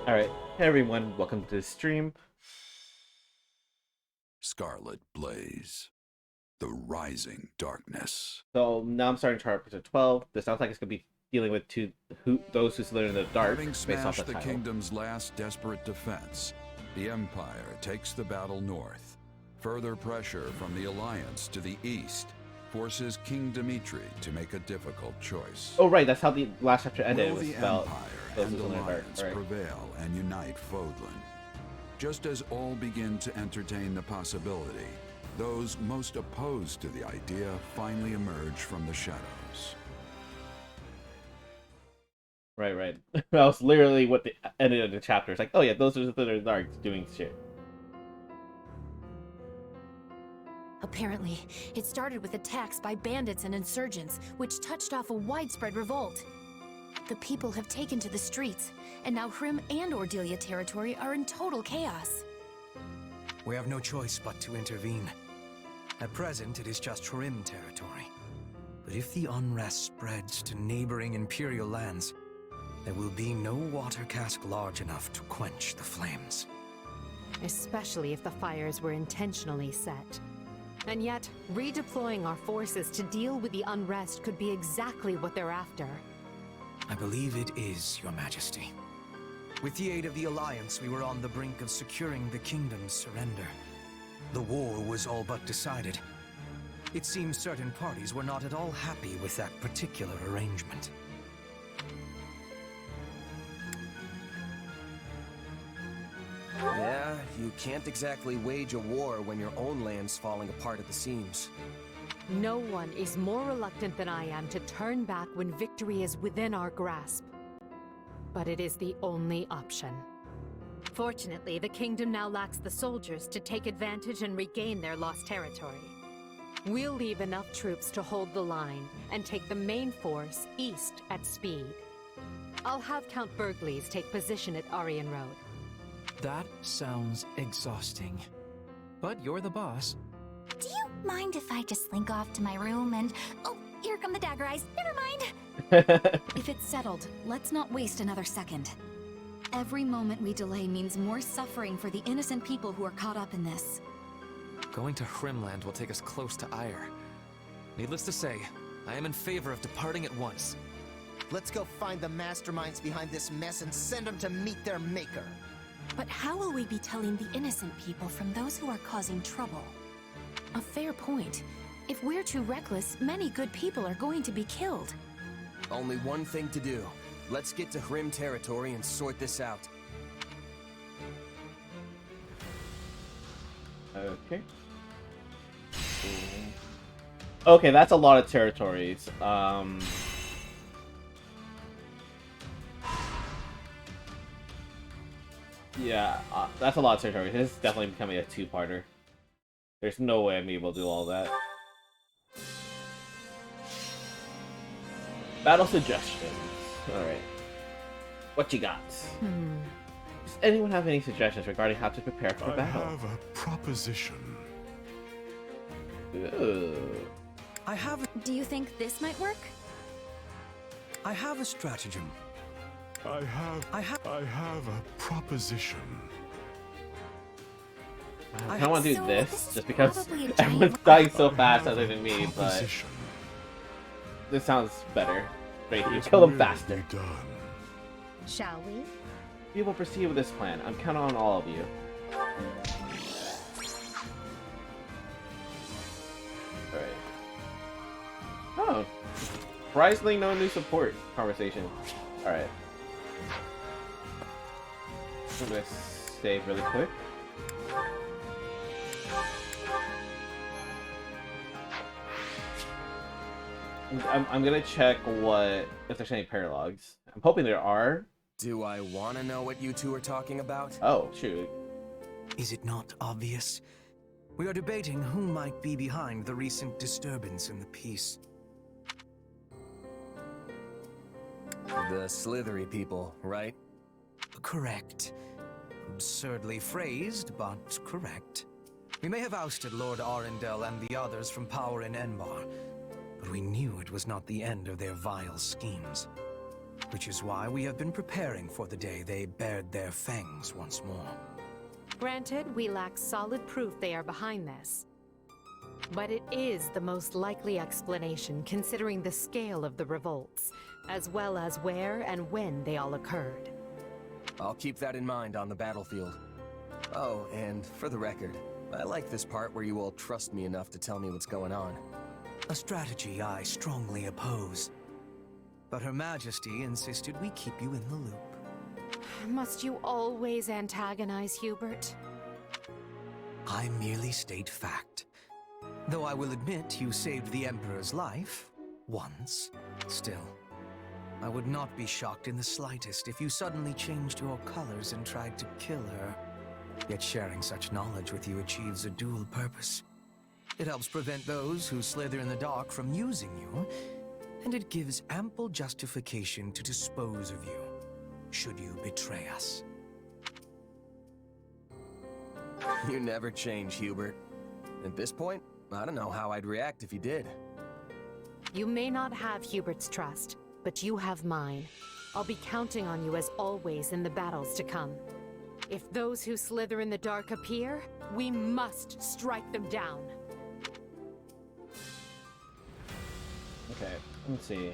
Alright, hey everyone, welcome to the stream. Scarlet Blaze. The Rising Darkness. So now I'm starting chart episode 12. This sounds like it's going to be dealing with those who slither in the dark. Having based off smashed the title. kingdom's last desperate defense, the Empire takes the battle north. Further pressure from the Alliance to the east forces King Dimitri to make a difficult choice. Oh right, that's how the last chapter ended. Will It was the about Empire and Alliance prevail and unite Fodlan? Just as all begin to entertain the possibility, those most opposed to the idea finally emerge from the shadows. Right. That was literally what the ended of the chapter. It's like, oh yeah, those are the dark doing shit. Apparently, it started with attacks by bandits and insurgents, which touched off a widespread revolt. The people have taken to the streets, and now Hrim and Ordelia territory are in total chaos. We have no choice but to intervene. At present, it is just Hrim territory. But if the unrest spreads to neighboring Imperial lands, there will be no water cask large enough to quench the flames. Especially if the fires were intentionally set. And yet, redeploying our forces to deal with the unrest could be exactly what they're after. I believe it is, Your Majesty. With the aid of the Alliance, we were on the brink of securing the kingdom's surrender. The war was all but decided. It seems certain parties were not at all happy with that particular arrangement. Yeah, you can't exactly wage a war when your own land's falling apart at the seams. No one is more reluctant than I am to turn back when victory is within our grasp. But it is the only option. Fortunately, the kingdom now lacks the soldiers to take advantage and regain their lost territory. We'll leave enough troops to hold the line and take the main force east at speed. I'll have Count Bergles take position at Aryan Road. That sounds exhausting. But you're the boss. Do you mind if I just slink off to my room and... Oh, here come the dagger eyes. Never mind. If it's settled, let's not waste another second. Every moment we delay means more suffering for the innocent people who are caught up in this. Going to Hrimland will take us close to Ire. Needless to say, I am in favor of departing at once. Let's go find the masterminds behind this mess and send them to meet their maker. But how will we be telling the innocent people from those who are causing trouble? A fair point. If we're too reckless, many good people are going to be killed. Only one thing to do. Let's get to Hrim territory and sort this out. Okay. Okay, that's a lot of territories. Yeah, that's a lot of territory. This is definitely becoming a two-parter. There's no way I'm able to do all that. Battle suggestions. Alright. What you got? Does anyone have any suggestions regarding how to prepare for battle? I have a proposition. Ooh. Do you think this might work? I have a stratagem. I have a proposition. I kind of want to do So this, this is just because probably a giant everyone's dying so I fast have other a than me, but proposition. this sounds better. Great, you It kill them will faster. be done. Shall we? We will proceed with this plan. I'm counting on all of you. Alright. Oh. Surprisingly, no new support conversation. Alright. I'm gonna save really quick. I'm gonna check if there's any paralogues. I'm hoping there are. Do I want to know what you two are talking about? Oh, shoot. Is it not obvious? We are debating who might be behind the recent disturbance in the peace. The slithery people, right? Correct. Absurdly phrased, but correct. We may have ousted Lord Arundel and the others from power in Enbar, but we knew it was not the end of their vile schemes. which is why we have been preparing for the day they bared their fangs once more. Granted, we lack solid proof they are behind this. But it is the most likely explanation considering the scale of the revolts, as well as where and when they all occurred. I'll keep that in mind on the battlefield. Oh, and for the record, I like this part where you all trust me enough to tell me what's going on. A strategy I strongly oppose. But Her Majesty insisted we keep you in the loop. Must you always antagonize Hubert? I merely state fact. Though I will admit you saved the Emperor's life, once. Still, I would not be shocked in the slightest if you suddenly changed your colors and tried to kill her. Yet sharing such knowledge with you achieves a dual purpose. It helps prevent those who slither in the dark from using you, and it gives ample justification to dispose of you, should you betray us. You never change, Hubert. At this point, I don't know how I'd react if you did. You may not have Hubert's trust, but you have mine. I'll be counting on you as always in the battles to come. If those who slither in the dark appear, we must strike them down. Okay, let's see.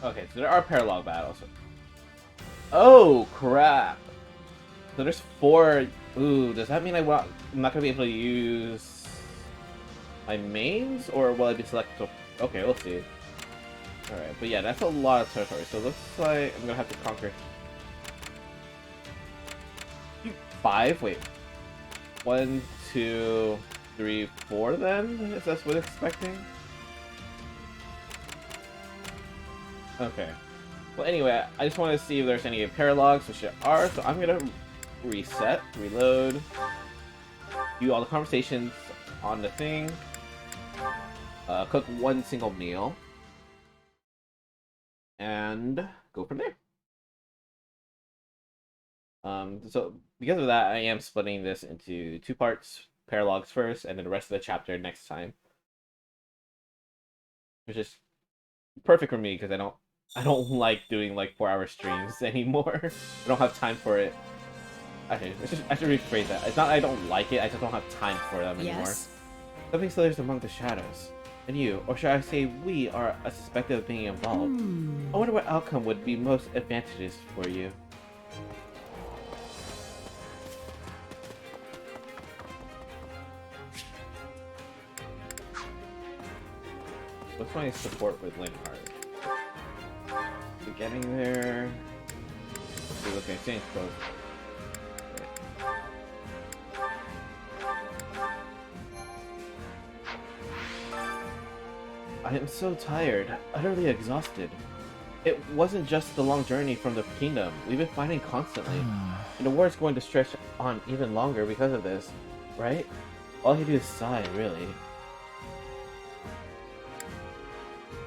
Okay, so there are paralogue battles. Oh, crap. So there's 4... Ooh, does that mean I'm not going to be able to use my mains? Or will I be selected? Okay, we'll see. Alright, but yeah, that's a lot of territory. So it looks like I'm going to have to conquer... 5? Wait. 1, 2, 3, 4 then? Is that what it's expecting? Okay. Well, anyway, I just wanted to see if there's any paralogues, which there are, so I'm gonna reset, reload, do all the conversations on the thing, cook 1 single meal, and go from there. So because of that, I am splitting this into 2 parts, paralogues first, and then the rest of the chapter next time. Which is perfect for me because I don't like doing like 4-hour streams anymore. I don't have time for it. Actually, I should rephrase that. It's not I don't like it, I just don't have time for them anymore. Yes? Something slithers among the shadows. And you, or should I say we, are suspected of being involved. I wonder what outcome would be most advantageous for you. What's my support with Linhardt? So getting there. Okay, staying close. I am so tired, utterly exhausted. It wasn't just the long journey from the kingdom. We've been fighting constantly. And the war is going to stretch on even longer because of this, right? All you do is sigh, really.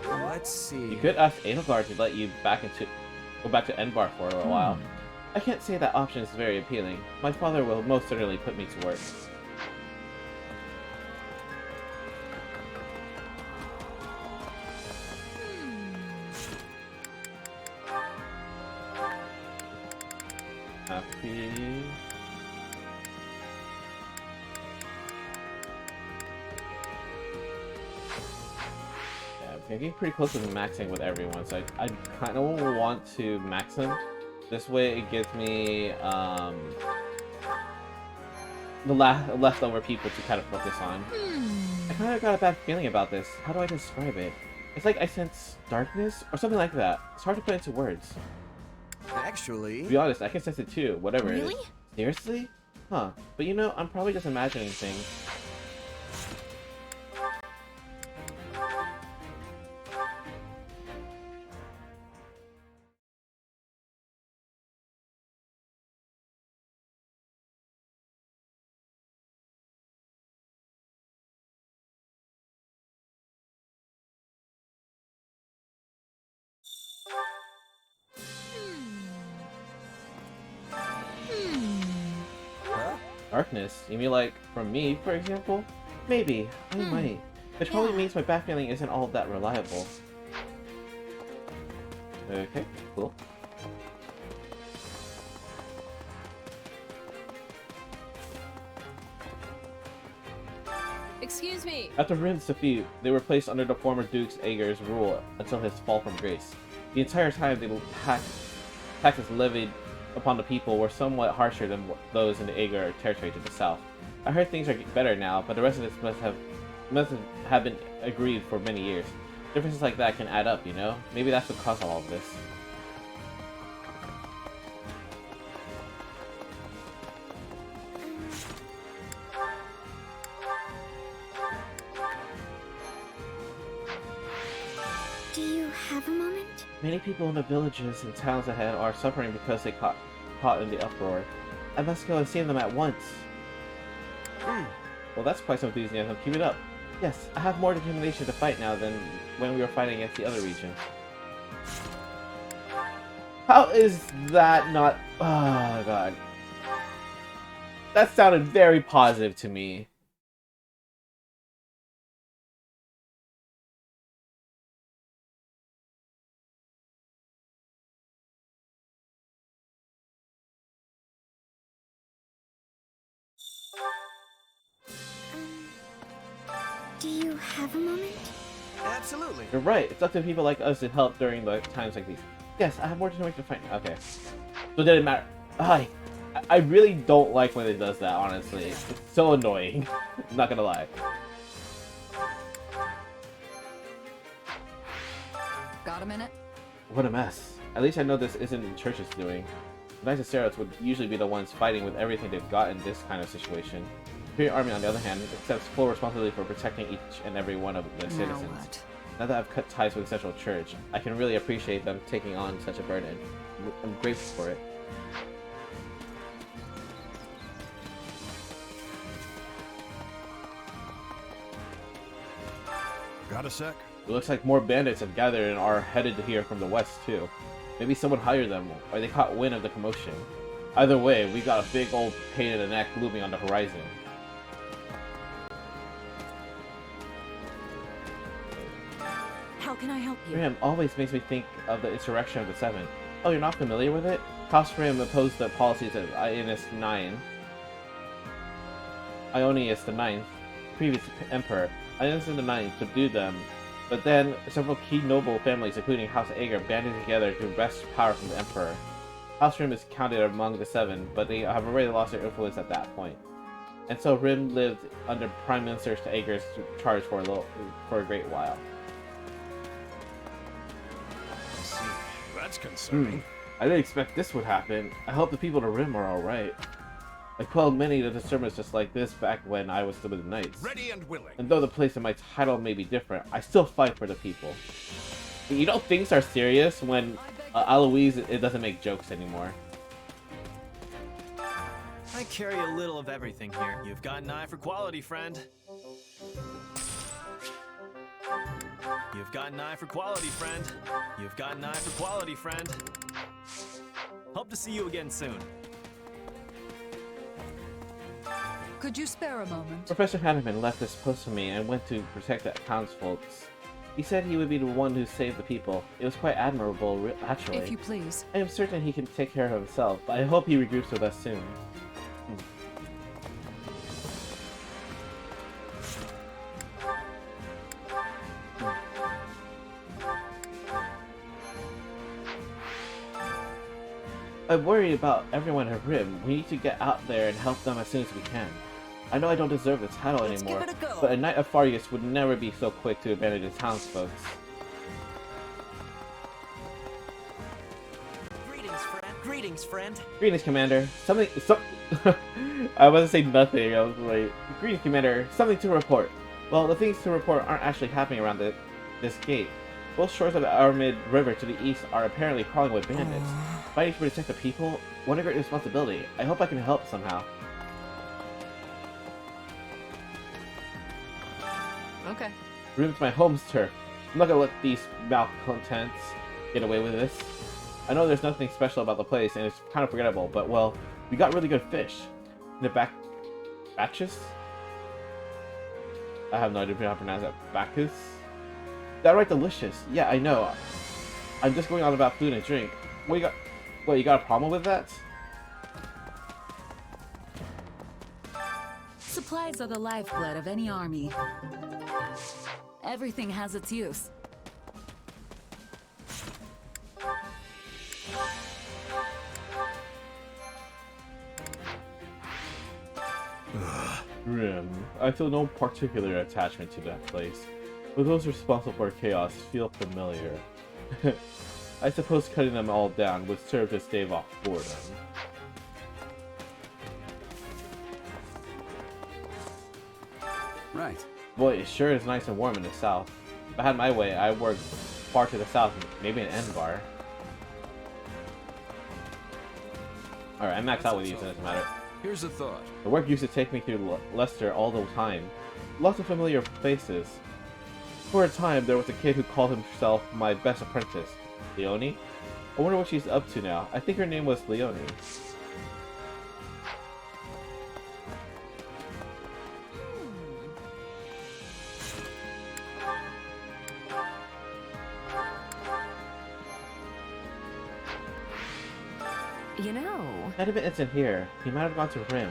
Let's see. You could ask Edelgard to let you go back to Enbar for a while. I can't say that option is very appealing. My father will most certainly put me to work. Happy. I'm getting pretty close to maxing with everyone, so I kind of want to max them. This way it gives me the leftover people to kind of focus on. I kind of got a bad feeling about this. How do I describe it? It's like I sense darkness or something like that. It's hard to put into words. Actually... To be honest, I can sense it too, whatever it Really? is. Seriously? Huh. But you know, I'm probably just imagining things. Huh? Darkness? You mean like from me, for example? Maybe. I might. Which probably means my back feeling isn't all that reliable. Okay, cool. Excuse me. After Rim's defeat, they were placed under the former Duke's Aeger's rule until his fall from grace. The entire time, the taxes levied upon the people were somewhat harsher than those in the Aeger territory to the south. I heard things are better now, but the rest of this must have been agreed for many years. Differences like that can add up, you know? Maybe that's what caused all of this. Do you have a moment? Many people in the villages and towns ahead are suffering because they caught in the uproar. I must go and see them at once. Well, that's quite some enthusiasm. Keep it up. Yes, I have more determination to fight now than when we were fighting against the other region. How is that not... Oh, God. That sounded very positive to me. Do you have a moment? Absolutely. You're right. It's up to people like us to help during the times like these. Yes, I have more determination to fight. Okay. So it didn't matter. I really don't like when it does that, honestly. It's so annoying. I'm not gonna lie. Got a minute? What a mess. At least I know this isn't the church's doing. The Knights of Seros would usually be the ones fighting with everything they've got in this kind of situation. The Imperial Army, on the other hand, accepts full responsibility for protecting each and every one of their citizens. Now that I've cut ties with the Central Church, I can really appreciate them taking on such a burden. I'm grateful for it. Got a sec? It looks like more bandits have gathered and are headed here from the west, too. Maybe someone hired them, or they caught wind of the commotion. Either way, we got a big old pain in the neck looming on the horizon. How can I help you? Rim always makes me think of the insurrection of the Seven. Oh, you're not familiar with it? House Rim opposed the policies of Ionius IX, previous emperor. Ionius IX subdued them, but then several key noble families, including House Aeger, banded together to wrest power from the emperor. House Rim is counted among the Seven, but they have already lost their influence at that point. And so Rim lived under Prime Minister Aeger's charge for a great while. That's concerning. I didn't expect this would happen. I hope the people of Rim are alright. I quelled many of the disturbance just like this back when I was still with the Knights. Ready and willing. And though the place and my title may be different, I still fight for the people. You know, things are serious when Aloise, it doesn't make jokes anymore. I carry a little of everything here. You've got an eye for quality, friend. You've got an eye for quality, friend. You've got an eye for quality, friend. Hope to see you again soon. Could you spare a moment? Professor Hanneman left this post for me and went to protect the townsfolk. He said he would be the one who saved the people. It was quite admirable, actually. If you please. I am certain he can take care of himself, but I hope he regroups with us soon. I worry about everyone at Rim. We need to get out there and help them as soon as we can. I know I don't deserve the title anymore, but a Knight of Farius would never be so quick to abandon his townsfolk. Greetings, friend. Greetings, friend. Greetings, Commander. I wasn't saying nothing. I was like, greetings, Commander. Something to report. Well, the things to report aren't actually happening around this gate. Both shores of the Armid River to the east are apparently crawling with bandits. Fighting to protect the people? What a great responsibility. I hope I can help somehow. Okay. Rim's my home turf. I'm not gonna let these malcontents get away with this. I know there's nothing special about the place and it's kind of forgettable, but well, we got really good fish. In the Bacchus? I have no idea how to pronounce that. Bacchus? That right, delicious. Yeah, I know. I'm just going on about food and drink. What you got? What, you got a problem with that? Supplies are the lifeblood of any army. Everything has its use. Rim. I feel no particular attachment to that place, but those responsible for chaos feel familiar. I suppose cutting them all down would serve to stave off boredom. Right. Boy, it sure is nice and warm in the south. If I had my way, I'd work far to the south, maybe an end bar. Alright, I maxed out with you, so it doesn't matter. Here's a thought. The work used to take me through Leicester all the time. Lots of familiar faces. For a time, there was a kid who called himself my best apprentice. Leonie? I wonder what she's up to now. I think her name was Leonie. You know... Edmund isn't here. He might have gone to Rim.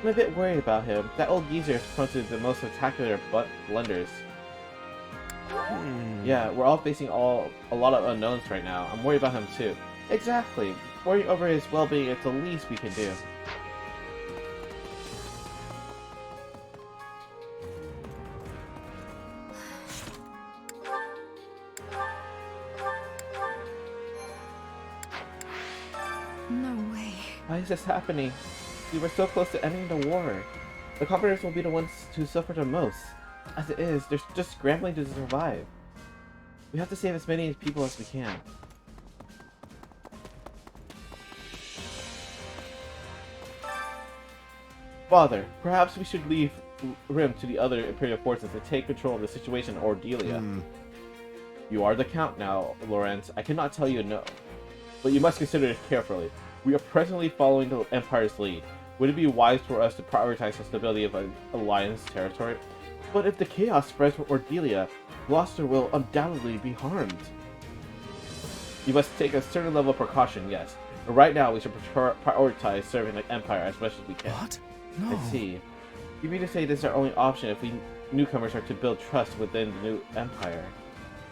I'm a bit worried about him. That old geezer is prone to the most spectacular blunders. Yeah, we're all facing a lot of unknowns right now. I'm worried about him too. Exactly. Worrying over his well-being is the least we can do. No way. Why is this happening? We were so close to ending the war. The conquerors will be the ones who suffer the most. As it is, they're just scrambling to survive. We have to save as many people as we can. Father, perhaps we should leave Rim to the other Imperial forces to take control of the situation or Delia. You are the Count now, Lorenz. I cannot tell you no. But you must consider it carefully. We are presently following the Empire's lead. Would it be wise for us to prioritize the stability of an Alliance territory? But if the chaos spreads from Ordelia, Gloucester will undoubtedly be harmed. You must take a certain level of precaution, yes. But right now, we should prioritize serving the Empire as much as we can. What? No. I see. You mean to say this is our only option if we newcomers are to build trust within the new Empire?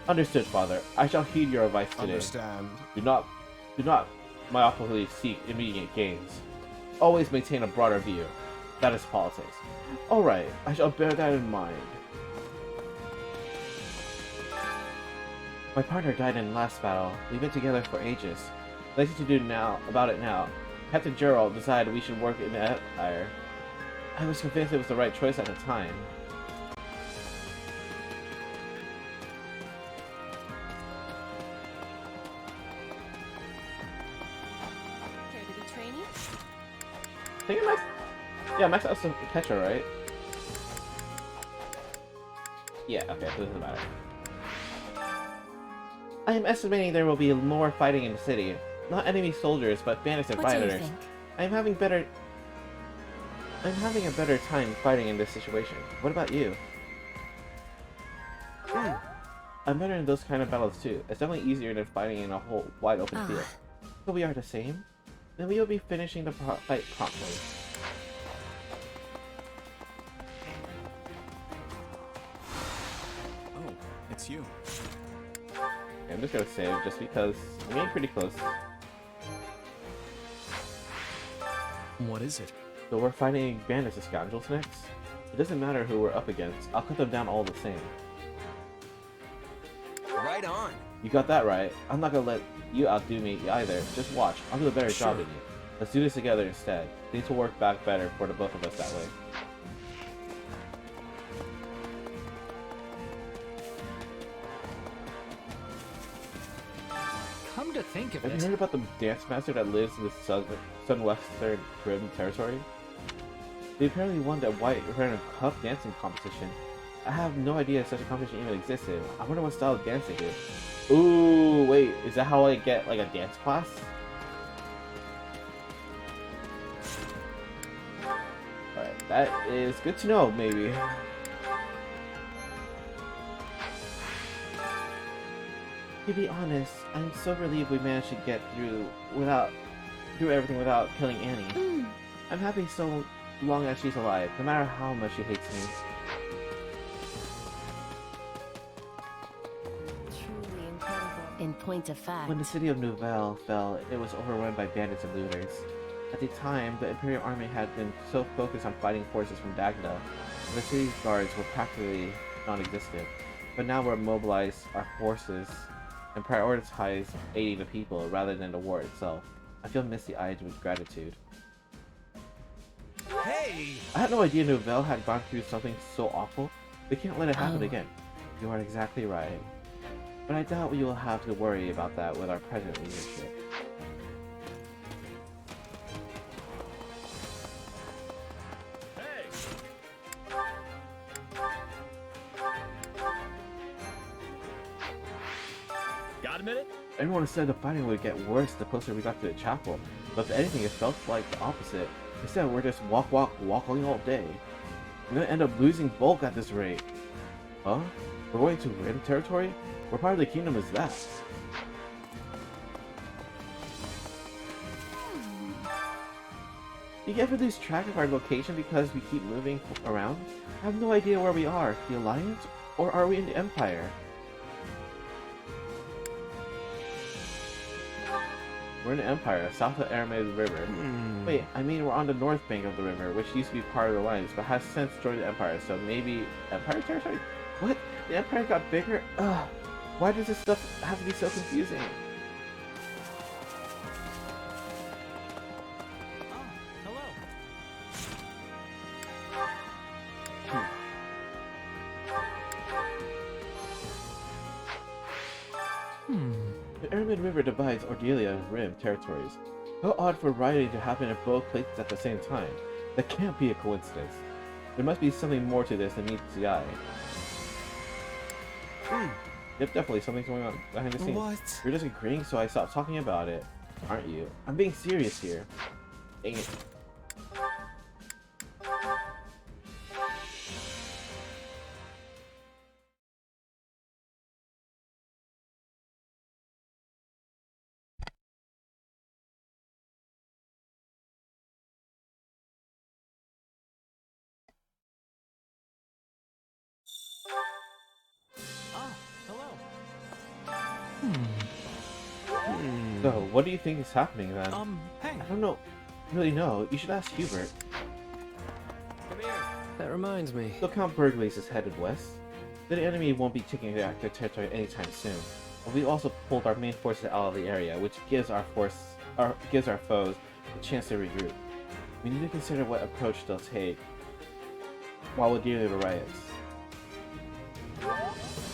Understood, Father. I shall heed your advice today. Understand. Do not myopically seek immediate gains. Always maintain a broader view. That is politics. Alright, I shall bear that in mind. My partner died in the last battle. We've been together for ages. Nothing to do about it now. Captain Gerald decided we should work in the Empire. I was convinced it was the right choice at the time. Care to be training? I think Max out some Petra, right? Yeah, okay, so it doesn't matter. I am estimating there will be more fighting in the city. Not enemy soldiers, but bandits and What do you rioters. think? I'm having a better time fighting in this situation. What about you? I'm better in those kind of battles too. It's definitely easier than fighting in a whole wide open field. So we are the same? Then we will be finishing the fight promptly. Oh, it's you. Okay, I'm just gonna save just because I'm getting pretty close. What is it? So we're fighting bandits and scoundrels next? It doesn't matter who we're up against. I'll cut them down all the same. Right on. You got that right. I'm not gonna let you outdo me either. Just watch. I'll do a better job than you. Let's do this together instead. Things will work back better for the both of us that way. Come to think of Have you it, heard about the dance master that lives in the Sunwestern Rim territory? They apparently won the White Random Cup dancing competition. I have no idea such a competition even existed. I wonder what style of dance they do. Ooh, wait, is that how I get like a dance class? Alright. That is good to know, maybe. To be honest, I'm so relieved we managed to get through everything without killing Annie. I'm happy so long as she's alive, no matter how much she hates me. Truly incredible. In point of fact, When the city of Nouvelle fell, it was overrun by bandits and looters. At the time, the Imperial Army had been so focused on fighting forces from Dagda, the city's guards were practically non-existent. But now we're mobilized our forces and prioritize aiding the people rather than the war itself. I feel misty-eyed with gratitude. Hey! I had no idea Nouvelle had gone through something so awful. We can't let it happen again. You are exactly right. But I doubt we will have to worry about that with our present leadership. Got a minute? Everyone said the fighting would get worse the closer we got to the chapel, but if anything, it felt like the opposite. Instead, we're just walking all day. We're gonna end up losing bulk at this rate. Huh? We're going to Rim territory? What part of the kingdom is that? Do you ever lose track of our location because we keep moving around? I have no idea where we are. The Alliance? Or are we in the Empire? We're in the Empire, south of Aramid River. Wait, I mean we're on the north bank of the river, which used to be part of the Alliance, but has since joined the Empire, so maybe Empire territory? What? The Empire got bigger? Ugh. Why does this stuff have to be so confusing? The Aramid River divides Ordelia and Rim territories. How odd for rioting to happen in both places at the same time. That can't be a coincidence. There must be something more to this than meets the eye. Yep, definitely something's going on behind the scenes. What? You're just agreeing, so I stopped talking about it, aren't you? I'm being serious here. Dang it. So, what do you think is happening then? Hey. I don't really know. You should ask Hubert. Come here. That reminds me. So Count Burglace is headed west. The enemy won't be taking back their territory anytime soon. But we also pulled our main forces out of the area, which gives our foes a chance to regroup. We need to consider what approach they'll take while we're dealing with the riots.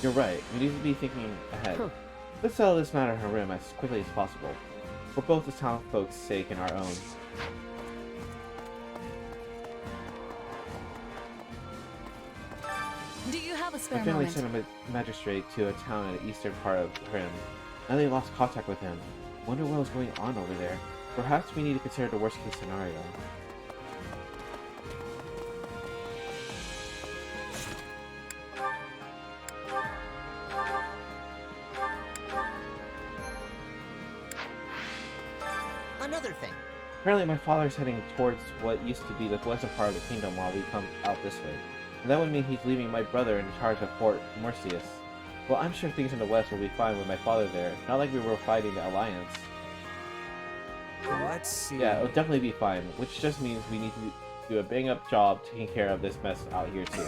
You're right. We need to be thinking ahead. Let's settle this matter in Rim as quickly as possible, for both the town folks' sake and our own. do you have a spare My family moment? sent a magistrate to a town in the eastern part of Rim. Now they lost contact with him. Wonder what was going on over there. Perhaps we need to consider the worst case scenario. Another thing. Apparently my father's heading towards what used to be the western part of the kingdom while we come out this way. And that would mean he's leaving my brother in charge of Fort Mercius. Well, I'm sure things in the west will be fine with my father there. Not like we were fighting the Alliance. Let's see. Yeah, it'll definitely be fine, which just means we need to do a bang-up job taking care of this mess out here too.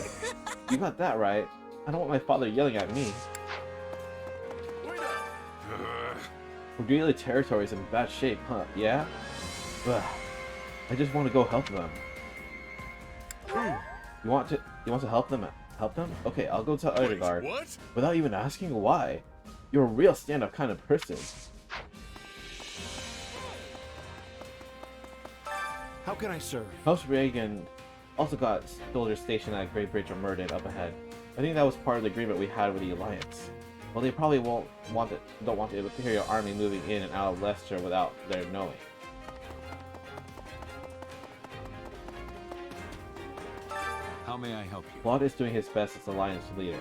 You got that right. I don't want my father yelling at me. Ordelia territory is in bad shape, huh? Yeah? Ugh. I just want to go help them. You want to help them? Help them? Okay, I'll go tell Edgar. What? Without even asking why. You're a real stand-up kind of person. How can I serve? House Reagan also got soldiers stationed at Great Bridge of Murden up ahead. I think that was part of the agreement we had with the Alliance. Well, they probably don't want the Imperial Army moving in and out of Leicester without their knowing. How may I help you? Claude is doing his best as Alliance leader,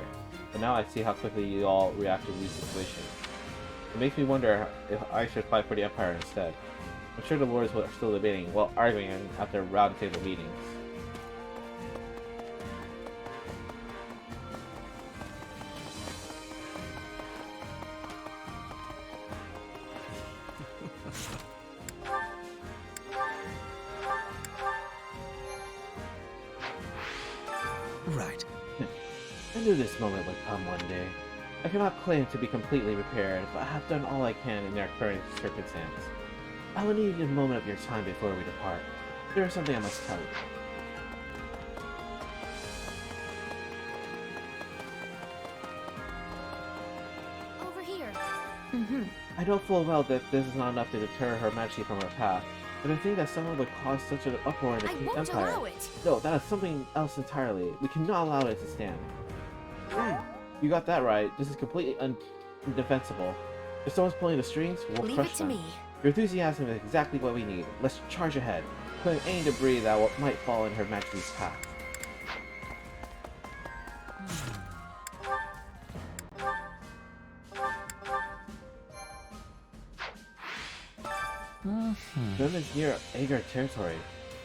but now I see how quickly you all react to these situations. It makes me wonder if I should fight for the Empire instead. I'm sure the lords are still debating while arguing at their roundtable meetings. Right. I knew this moment would come one day. I cannot claim to be completely prepared, but I have done all I can in their current circumstance. I will need a moment of your time before we depart. There is something I must tell you. Over here. I know full well that this is not enough to deter Her Majesty from her path, but I think that someone would cause such an uproar in the I won't Empire. allow it. No, that is something else entirely. We cannot allow it to stand. You got that right. This is completely indefensible. If someone's pulling the strings, we'll Leave crush it to them. me. Your enthusiasm is exactly what we need. Let's charge ahead, clearing any debris that might fall in Her Majesty's path. Grim is near Agar territory.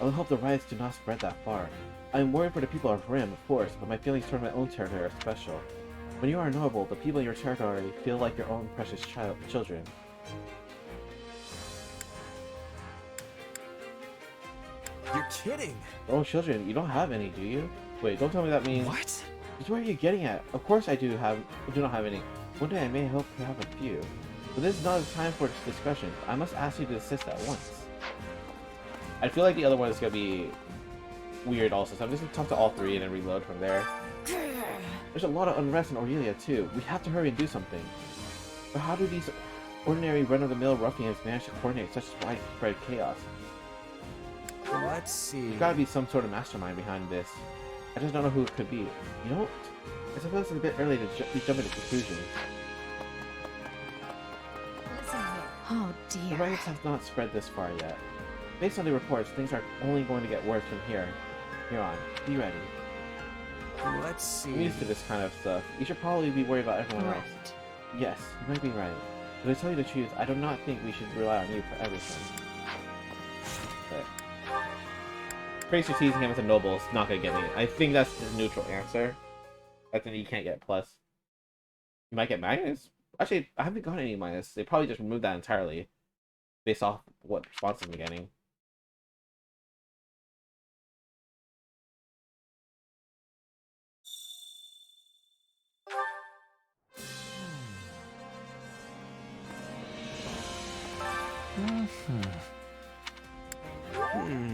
I will hope the riots do not spread that far. I am worried for the people of Rim, of course, but my feelings toward my own territory are special. When you are noble, the people in your territory feel like your own precious children. You're kidding! Oh, children, you don't have any, do you? Wait, don't tell me that means... What? Where are you getting at? Of course I do not have any. One day I may hope to have a few. But this is not the time for this discussion. I must ask you to desist at once. I feel like the other one is gonna be weird also, so I'm just gonna talk to all three and then reload from there. There's a lot of unrest in Aurelia too. We have to hurry and do something. But how do these ordinary run-of-the-mill ruffians manage to coordinate such widespread chaos? Let's see. There's gotta be some sort of mastermind behind this. I just don't know who it could be. You know, I suppose it's a bit early to be jumping to conclusions. Listen here. Oh The dear. riots have not spread this far yet. Based on the reports, things are only going to get worse from here on. Be ready. Let's I'm see. used to this kind of stuff. You should probably be worried about everyone else. Right. Yes, you might be right. But to tell you the truth, I do not think we should rely on you for everything. But Tracer teasing him as a noble is not gonna get me. I think that's the neutral answer. I think you can't get plus. You might get minus? Actually, I haven't gotten any minus. They probably just removed that entirely. Based off what responses I'm getting.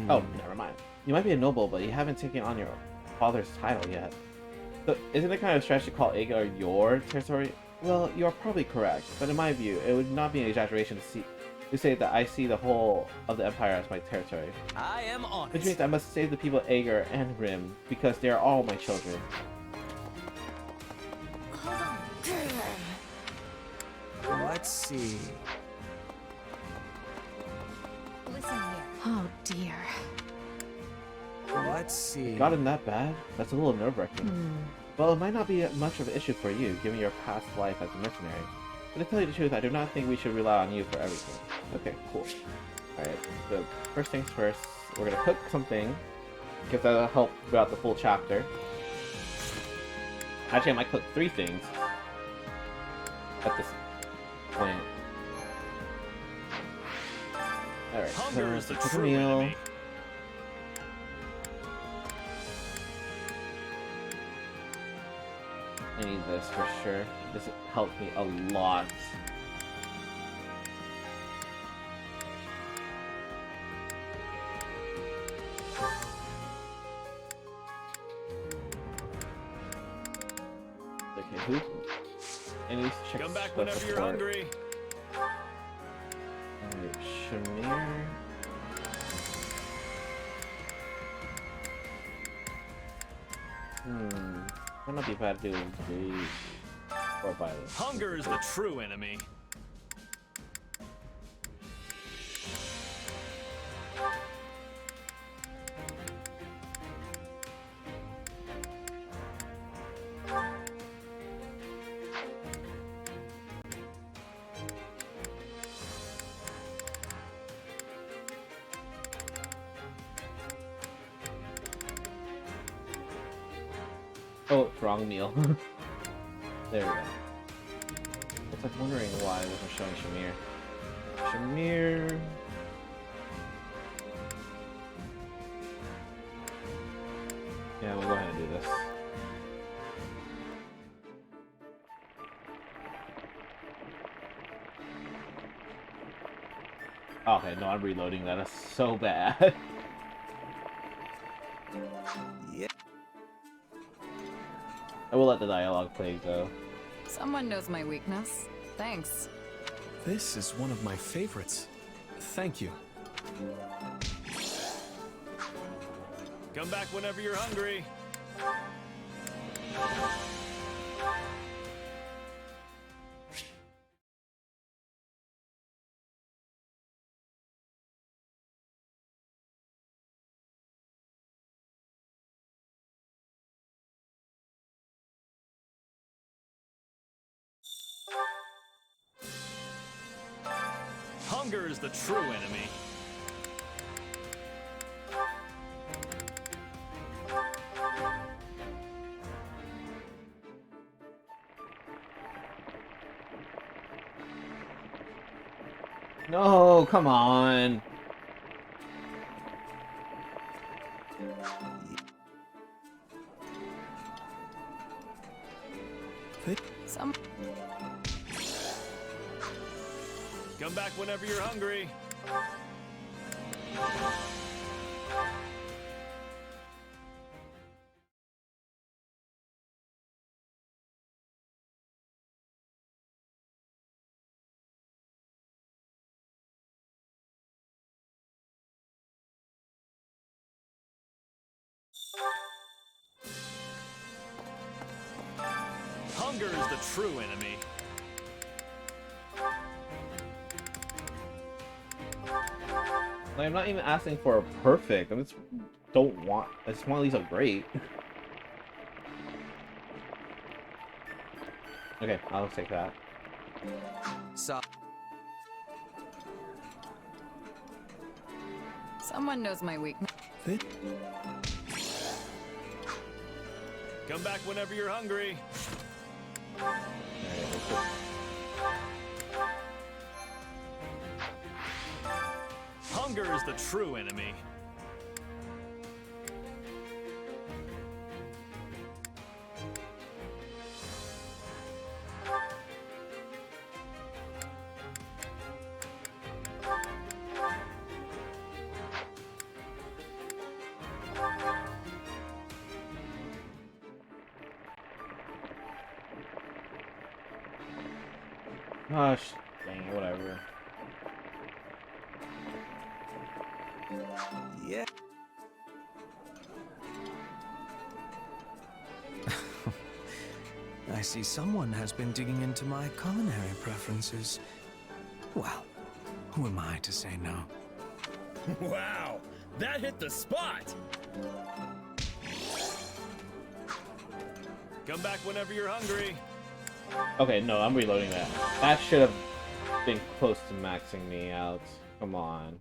Oh, never mind. You might be a noble, but you haven't taken on your father's title yet. So, isn't it kind of strange to call Agar your territory? Well, you are probably correct, but in my view, it would not be an exaggeration to say that I see the whole of the Empire as my territory. I am on Which it. means I must save the people of Agar and Rim, because they are all my children. Hold on. Let's see. Listen here. Oh dear. Let's see. Got him that bad? That's a little nerve-wracking. Well, it might not be much of an issue for you, given your past life as a mercenary. But to tell you the truth, I do not think we should rely on you for everything. Okay, cool. Alright, so first things first, we're gonna cook something, because that'll help throughout the full chapter. Actually, I might cook 3 things at this point. Alright, Hunger is the cook a true meal. enemy. I need this for sure. This helped me a lot. Okay, who? I need to check Come back the whenever you're support. hungry. Alright, Shamir. Might not be bad to do these or violence. Hunger is the true enemy. Oh, wrong meal. There we go. I was like wondering why I wasn't showing Shamir. Shamir. Yeah, we'll go ahead and do this. Okay, no, I'm reloading that. That's so bad. Yeah. I will let the dialogue play, though. Someone knows my weakness. Thanks. This is one of my favorites. Thank you. Come back whenever you're hungry. Hunger is the true enemy. No, come on. Come back whenever you're hungry. Hunger is the true enemy. Like, I'm not even asking for a perfect. I just don't want. I just want these are great. Okay, I'll take that. So Someone knows my weakness. Come back whenever you're hungry. Hunger is the true enemy. Gosh, dang it, whatever. yeah. I see someone has been digging into my culinary preferences. Well, who am I to say no? Wow, that hit the spot. Come back whenever you're hungry. Okay, no, I'm reloading that. That should have been close to maxing me out. Come on.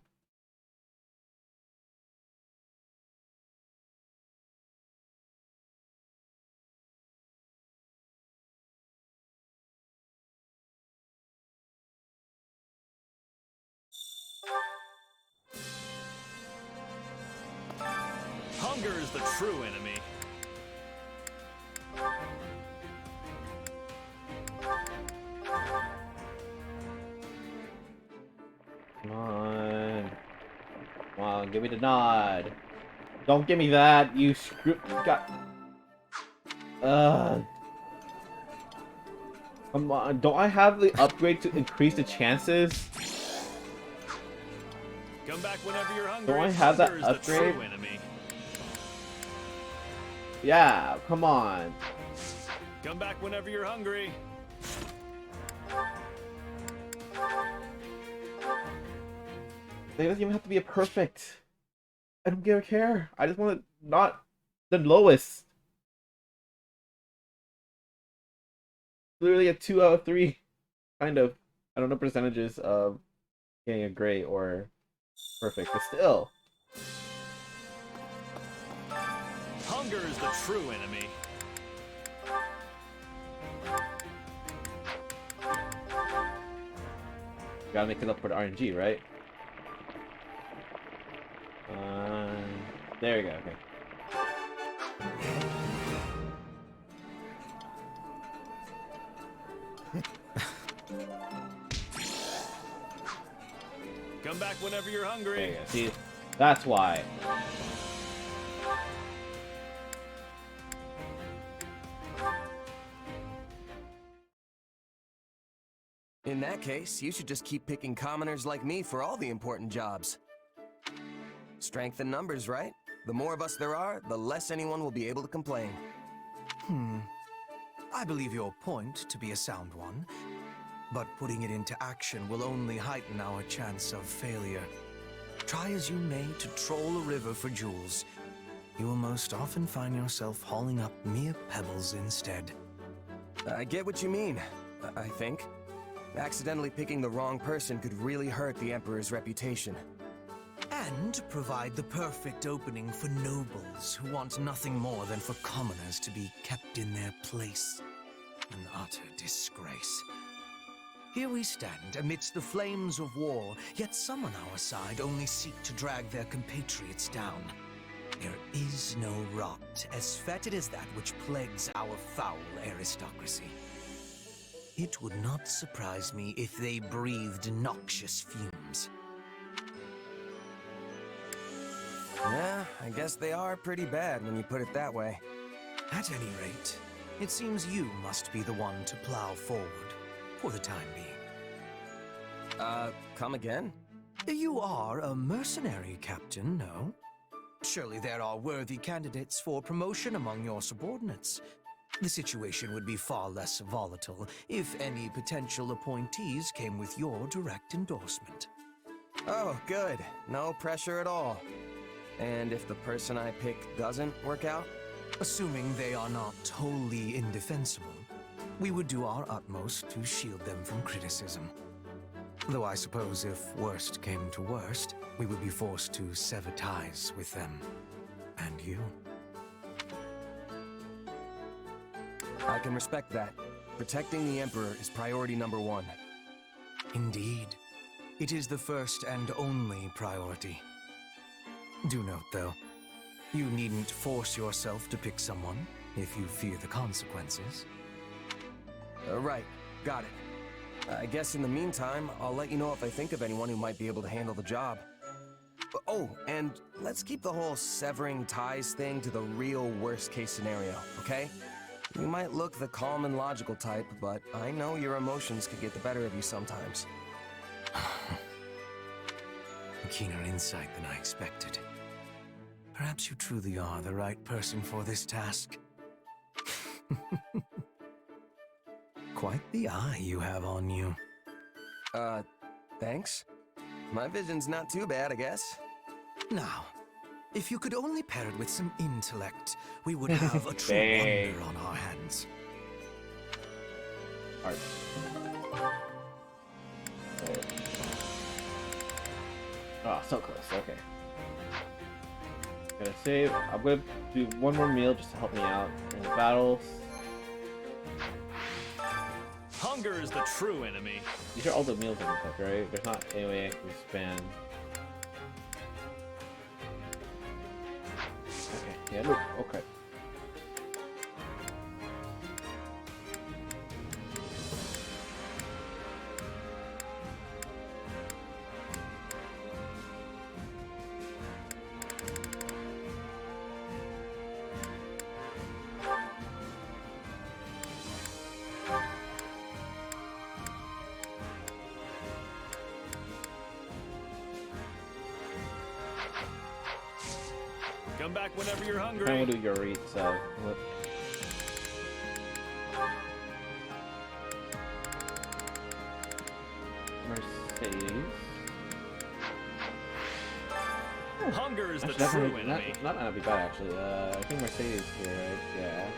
Hunger is the true enemy. Come on. Come on, give me the nod. Don't give me that, you got. Come on, don't I have the upgrade to increase the chances? Come back whenever you're hungry. Don't I have that Hunger is the upgrade? true enemy. Yeah, come on. Come back whenever you're hungry. It doesn't even have to be a perfect. I don't care. I just want it not the lowest. Literally a 2 out of 3. Kind of. I don't know percentages of getting a great or perfect, but still. Hunger is the true enemy. Gotta make it up for the RNG, right? There we go, okay. Come back whenever you're hungry. There you go. See, that's why. In that case, you should just keep picking commoners like me for all the important jobs. Strength in numbers, right? The more of us there are, the less anyone will be able to complain. I believe your point to be a sound one, but putting it into action will only heighten our chance of failure. Try as you may to troll a river for jewels, you will most often find yourself hauling up mere pebbles instead. I get what you mean, I think. Accidentally picking the wrong person could really hurt the Emperor's reputation. And provide the perfect opening for nobles who want nothing more than for commoners to be kept in their place. An utter disgrace. Here we stand amidst the flames of war, yet some on our side only seek to drag their compatriots down. There is no rot as fetid as that which plagues our foul aristocracy. It would not surprise me if they breathed noxious fumes. Yeah, I guess they are pretty bad when you put it that way. At any rate, it seems you must be the one to plow forward, for the time being. Come again? You are a mercenary, Captain, no? Surely there are worthy candidates for promotion among your subordinates. The situation would be far less volatile if any potential appointees came with your direct endorsement. Oh, good. No pressure at all. And if the person I pick doesn't work out? Assuming they are not wholly indefensible, we would do our utmost to shield them from criticism. Though I suppose if worst came to worst, we would be forced to sever ties with them. And you. I can respect that. Protecting the Emperor is priority number one. Indeed. It is the first and only priority. Do note, though, you needn't force yourself to pick someone if you fear the consequences. Right. Got it. I guess in the meantime, I'll let you know if I think of anyone who might be able to handle the job. Oh, and let's keep the whole severing ties thing to the real worst-case scenario, okay? You might look the calm and logical type, but I know your emotions could get the better of you sometimes. A keener insight than I expected. Perhaps you truly are the right person for this task. Quite the eye you have on you. Thanks? My vision's not too bad, I guess. Now, if you could only pair it with some intellect, we would have a true wonder on our hands. Art. Oh, so close. Okay. Gonna save. I'm gonna do one more meal just to help me out in the battles. Hunger is the true enemy. These are all the meals I can cook, right? There's not any way I can spend. Okay, yeah, look, okay. Come back whenever you're hungry. I'm gonna do your read, so. Mercedes. Hunger is Actually, the true not, enemy. not gonna be bad, actually. I think Mercedes here, right? Yeah.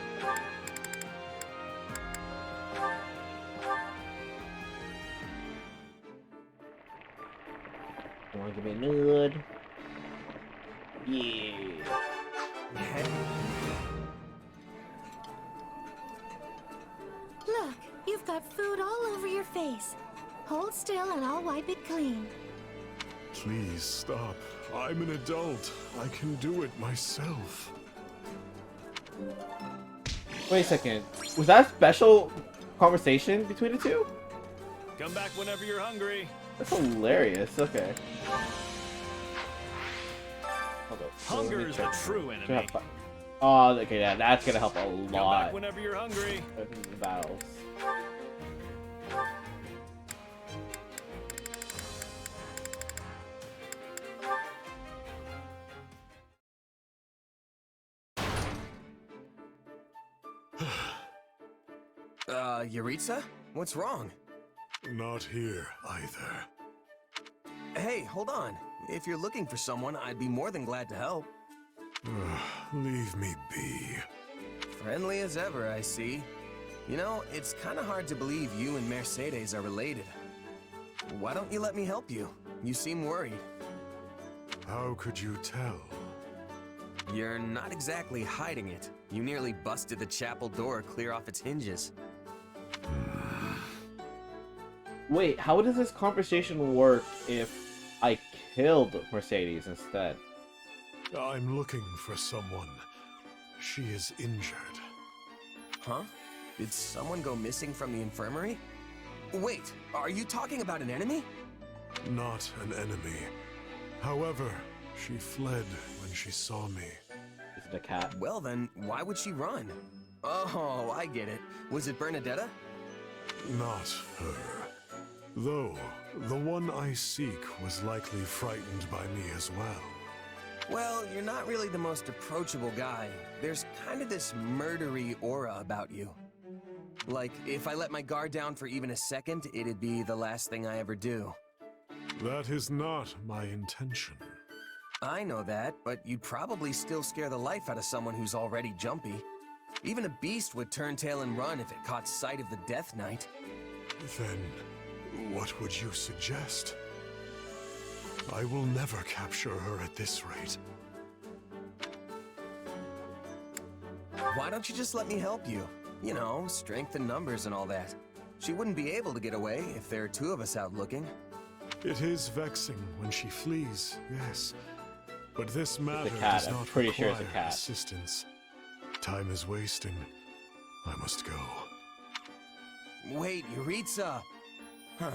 You wanna give me a nod? Yeah. Look, you've got food all over your face. Hold still and I'll wipe it clean. Please stop. I'm an adult. I can do it myself. Wait a second. Was that a special conversation between the two? Come back whenever you're hungry. That's hilarious. Okay. Hold up. So Hunger let me is the check. true enemy. Oh, okay, yeah, that's gonna help a Come lot. back whenever you're hungry. The battles. Yuritsa? What's wrong? Not here, either. Hey, hold on. If you're looking for someone, I'd be more than glad to help. Leave me be. Friendly as ever, I see. You know, it's kind of hard to believe you and Mercedes are related. Why don't you let me help you? You seem worried. How could you tell? You're not exactly hiding it. You nearly busted the chapel door clear off its hinges. Wait, how does this conversation work if I killed Mercedes instead? I'm looking for someone. She is injured. Huh? Did someone go missing from the infirmary? Wait, are you talking about an enemy? Not an enemy. However, she fled when she saw me. Is it a cat? Well then, why would she run? Oh, I get it. Was it Bernadetta? Not her. Though, the one I seek was likely frightened by me as well. Well, you're not really the most approachable guy. There's kind of this murdery aura about you. Like, if I let my guard down for even a second, it'd be the last thing I ever do. That is not my intention. I know that, but you'd probably still scare the life out of someone who's already jumpy. Even a beast would turn tail and run if it caught sight of the Death Knight. Then, what would you suggest? I will never capture her at this rate. Why don't you just let me help you? You know, strength in numbers and all that. She wouldn't be able to get away if there are two of us out looking. It is vexing when she flees, yes. But this matter cat. does I'm not pretty sure require it's a cat. assistance. Time is wasting. I must go. Wait, Yuritsa! Huh.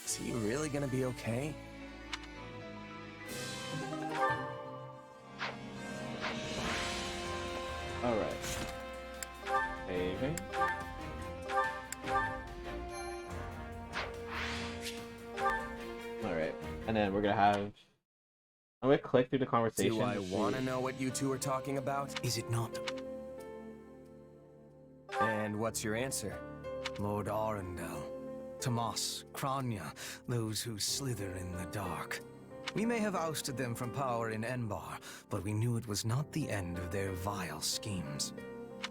Is he really gonna be okay? Alright. Saving. Alright. And then we're gonna have... I'm gonna click through the conversation. Do I want to know what you two are talking about? Is it not? And what's your answer? Lord Arundel, Tomas, Kranya, those who slither in the dark. We may have ousted them from power in Enbar, but we knew it was not the end of their vile schemes.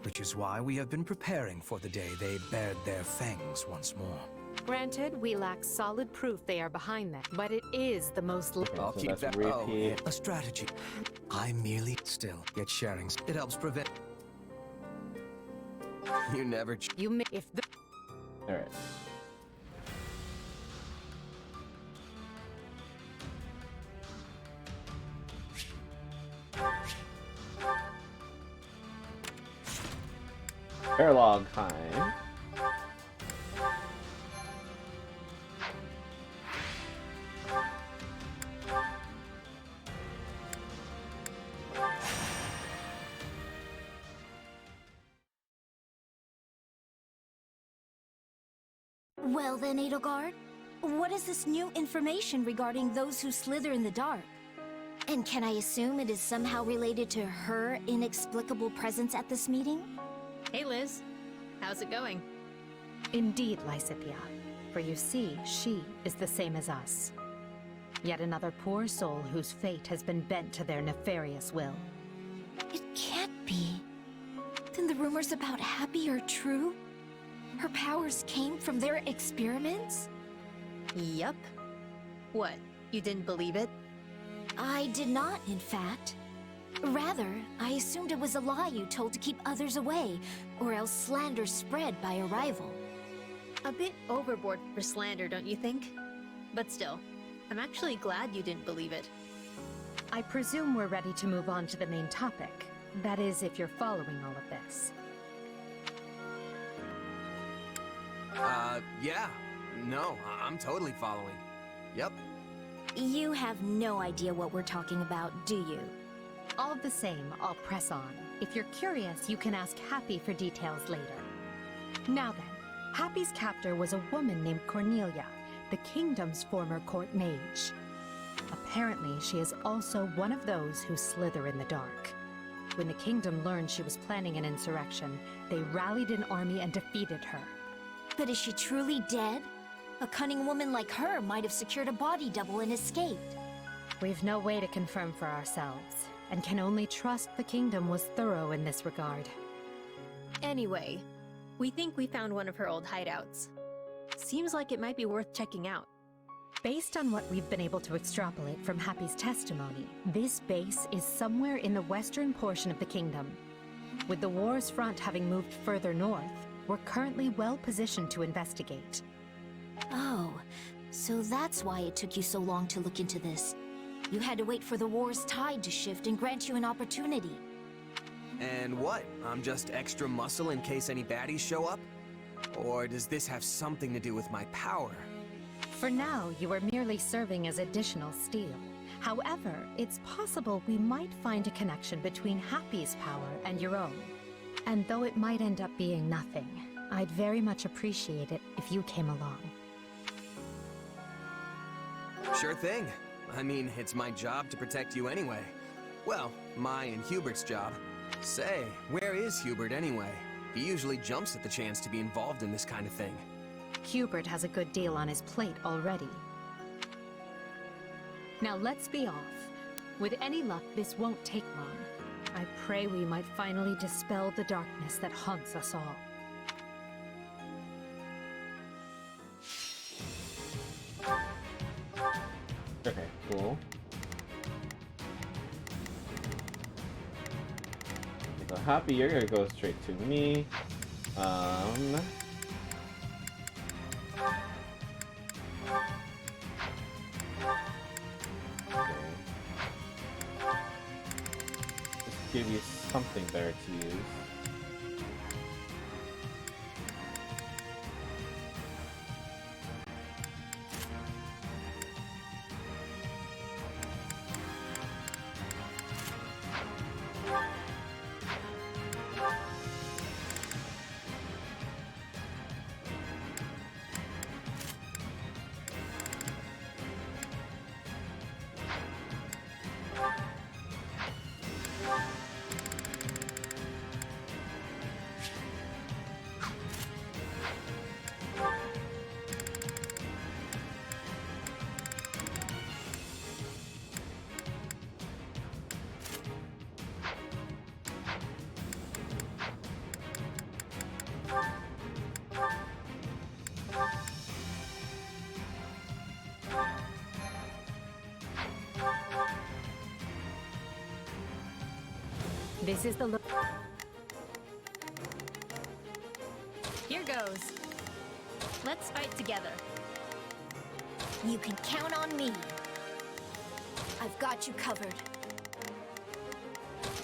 Which is why we have been preparing for the day they bared their fangs once more. Granted, we lack solid proof they are behind that, but it is the most... I'll so keep that's that. repeat. A strategy. I merely still get sharing. It helps prevent. You never. You may... If the... Alright. Paralogue time. Well then, Edelgard, what is this new information regarding those who slither in the dark? And can I assume it is somehow related to her inexplicable presence at this meeting? Hey, Liz. How's it going? Indeed, Lysithea. For you see, she is the same as us. Yet another poor soul whose fate has been bent to their nefarious will. It can't be. Then the rumors about Happy are true? Her powers came from their experiments? Yup. What, you didn't believe it? I did not, in fact. Rather, I assumed it was a lie you told to keep others away, or else slander spread by a rival. A bit overboard for slander, don't you think? But still, I'm actually glad you didn't believe it. I presume we're ready to move on to the main topic. That is, if you're following all of this. Yeah. No, I'm totally following. Yep. You have no idea what we're talking about, do you? All the same, I'll press on. If you're curious, you can ask Happy for details later. Now then, Happy's captor was a woman named Cornelia, the kingdom's former court mage. Apparently, she is also one of those who slither in the dark. When the kingdom learned she was planning an insurrection, they rallied an army and defeated her. But is she truly dead? A cunning woman like her might have secured a body double and escaped. We've no way to confirm for ourselves, and can only trust the kingdom was thorough in this regard. Anyway, we think we found one of her old hideouts. Seems like it might be worth checking out. Based on what we've been able to extrapolate from Happy's testimony, this base is somewhere in the western portion of the kingdom. With the war's front having moved further north, we're currently well positioned to investigate. Oh, so that's why it took you so long to look into this. You had to wait for the war's tide to shift and grant you an opportunity. And what? I'm just extra muscle in case any baddies show up? Or does this have something to do with my power? For now, you are merely serving as additional steel. However, it's possible we might find a connection between Happy's power and your own. And though it might end up being nothing, I'd very much appreciate it if you came along. Sure thing. I mean, it's my job to protect you anyway. Well, my and Hubert's job. Say, where is Hubert anyway? He usually jumps at the chance to be involved in this kind of thing. Hubert has a good deal on his plate already. Now let's be off. With any luck, this won't take long. I pray we might finally dispel the darkness that haunts us all. Okay, cool. So Happy, you're gonna go straight to me. Okay. Just give you something better to use. This is the look. Here goes. Let's fight together. You can count on me. I've got you covered.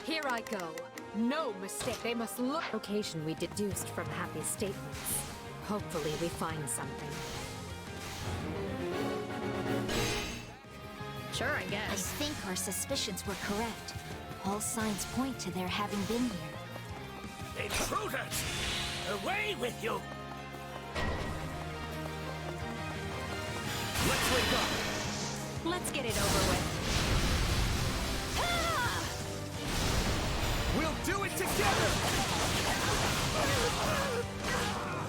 Here I go. No mistake. They must look. Location we deduced from Happy's statements. Hopefully we find something. Sure, I I guess. think our suspicions were correct. All signs point to their having been here. Intruders! Away with you! Let's wake up! Let's get it over with. We'll do it together!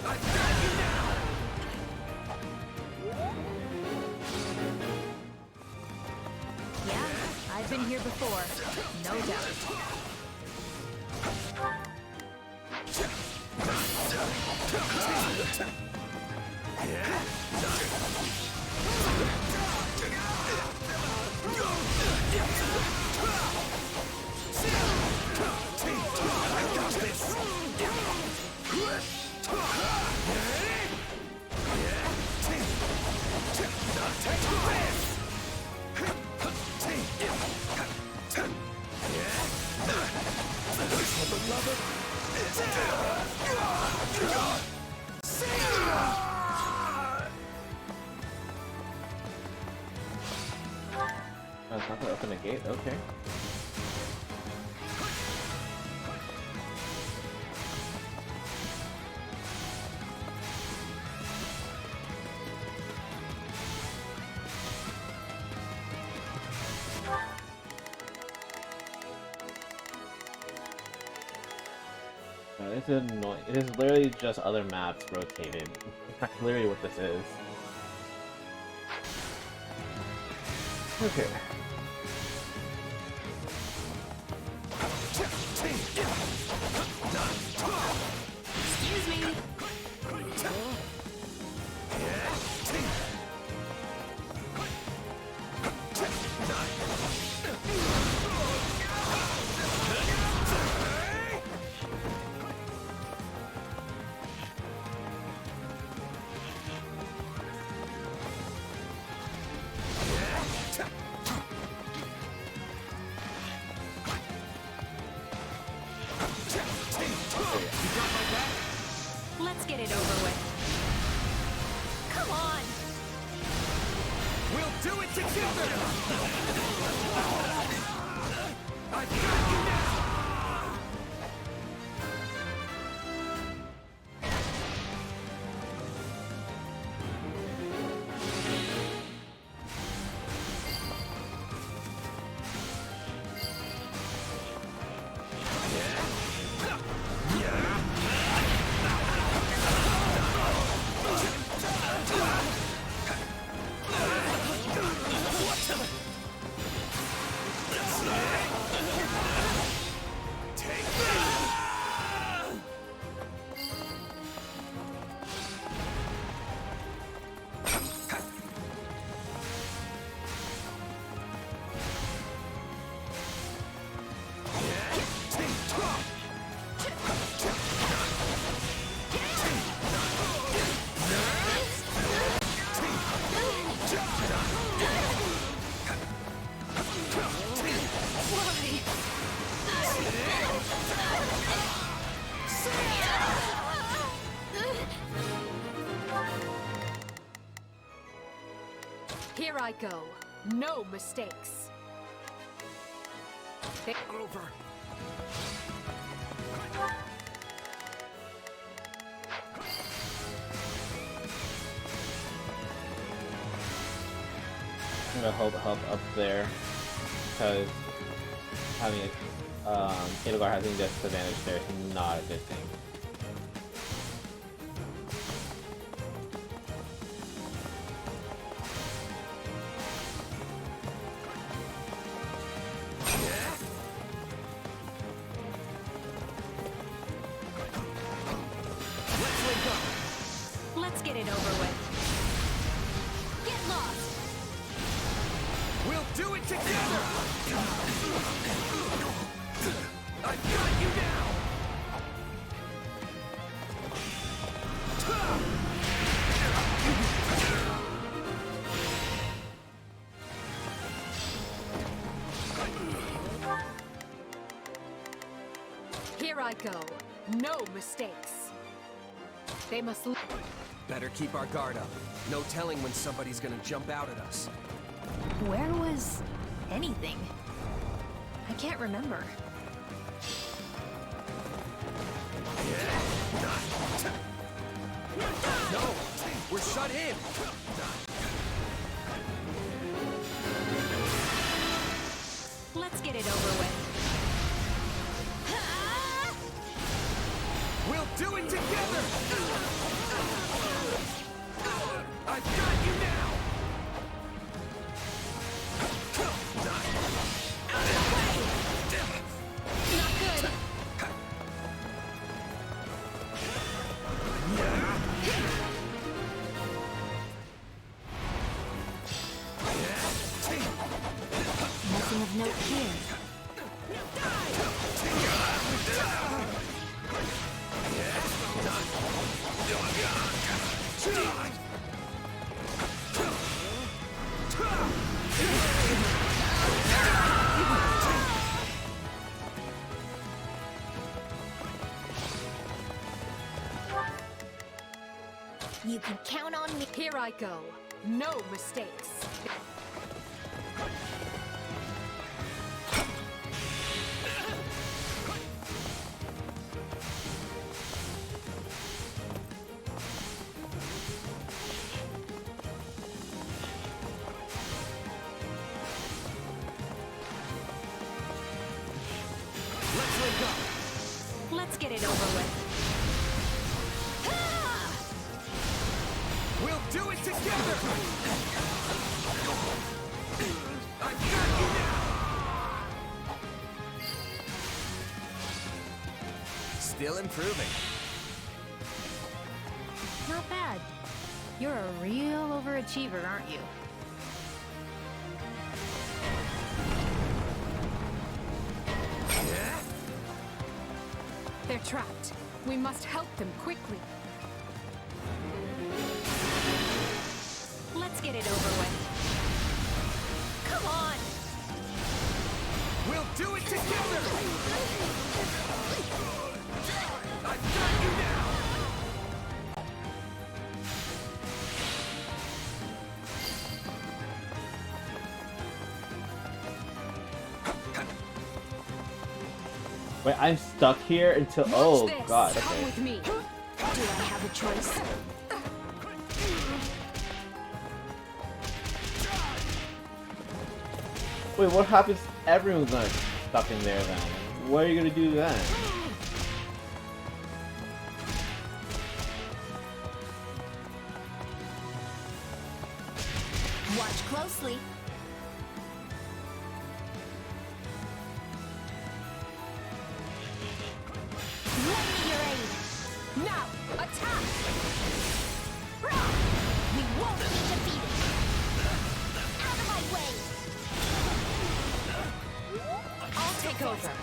I've got you now! Yeah, I've been here before. No doubt. Oh, it's not gonna open a gate? Okay. It's annoying. It is literally just other maps rotated. That's literally what this is. Okay. Excuse me. Let's get it over with. Come on! We'll do it together! I got you now! Here I go. No mistakes. Over. I'm gonna hold up there because having Edelgard having this disadvantage there is not a good thing. Let's get it over with. Get lost! We'll do it together! I've got you now! Here I go. No mistakes. They must. Better keep our guard up. No telling when somebody's gonna jump out at us. Where was anything? I can't remember. No! We're shut in! Let's get it over with. We'll do it together! I've got you now! Not good. Nothing of note here. You can count on me. Here I go. No mistakes. Let's get it over with. We'll do it together! I got you now! Still improving. Not bad. You're a real overachiever, aren't you? They're trapped. We must help them quickly. Let's get it over with. Come on! We'll do it together! I've got you now! Wait, I'm stuck here until. Watch Oh this. god. Come Okay. with me. Do I have a choice? Wait, what happens? Everyone's not stuck in there then. What are you gonna do then? Watch closely. Lend me your aid. Now, attack! We won't be defeated. Out of my way. I'll take over.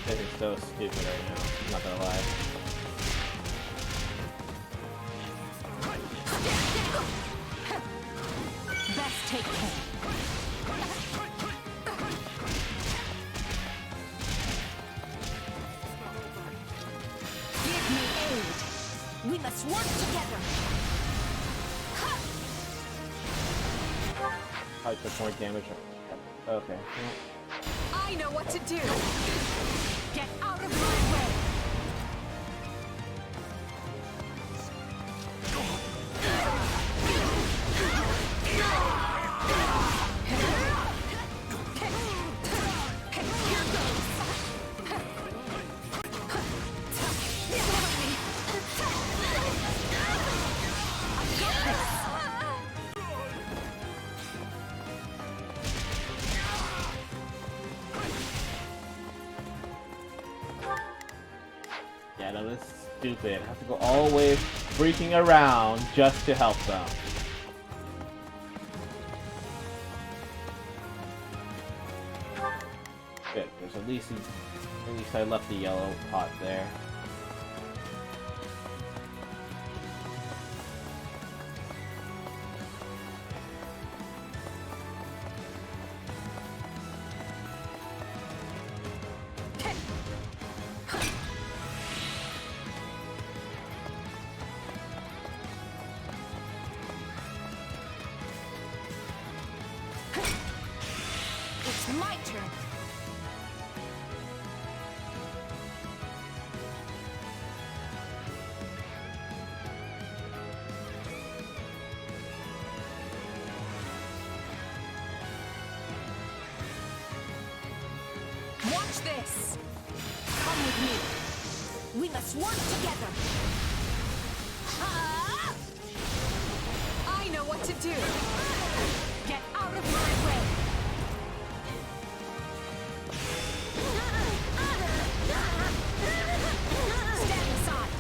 This is so stupid right now. I'm not gonna lie. Best take care. Give me aid. We must work together. I took more damage. Okay. I know what to do. Get out of my way. Yeah, no, this is stupid. I have to go all the way freaking around just to help them. Good. There's at least I left the yellow pot there. It's my turn. Watch this. Come with me. We must work together. Ha! I know what to do. Get out of my way. Stand aside.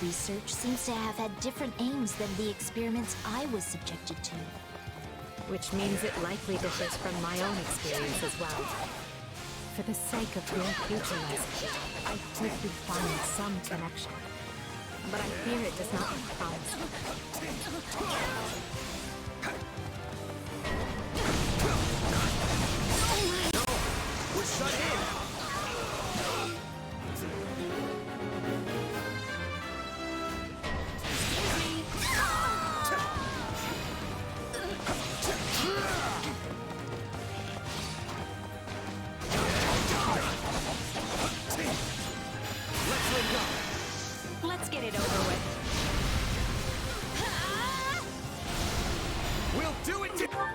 research seems to have had different aims than the experiments I was subjected to. Which means it likely differs from my own experience as well. For the sake of your future, Leslie, I hope we find some connection. But I fear it does not look promising. We're shut in! Let's get it over with. We'll do it together!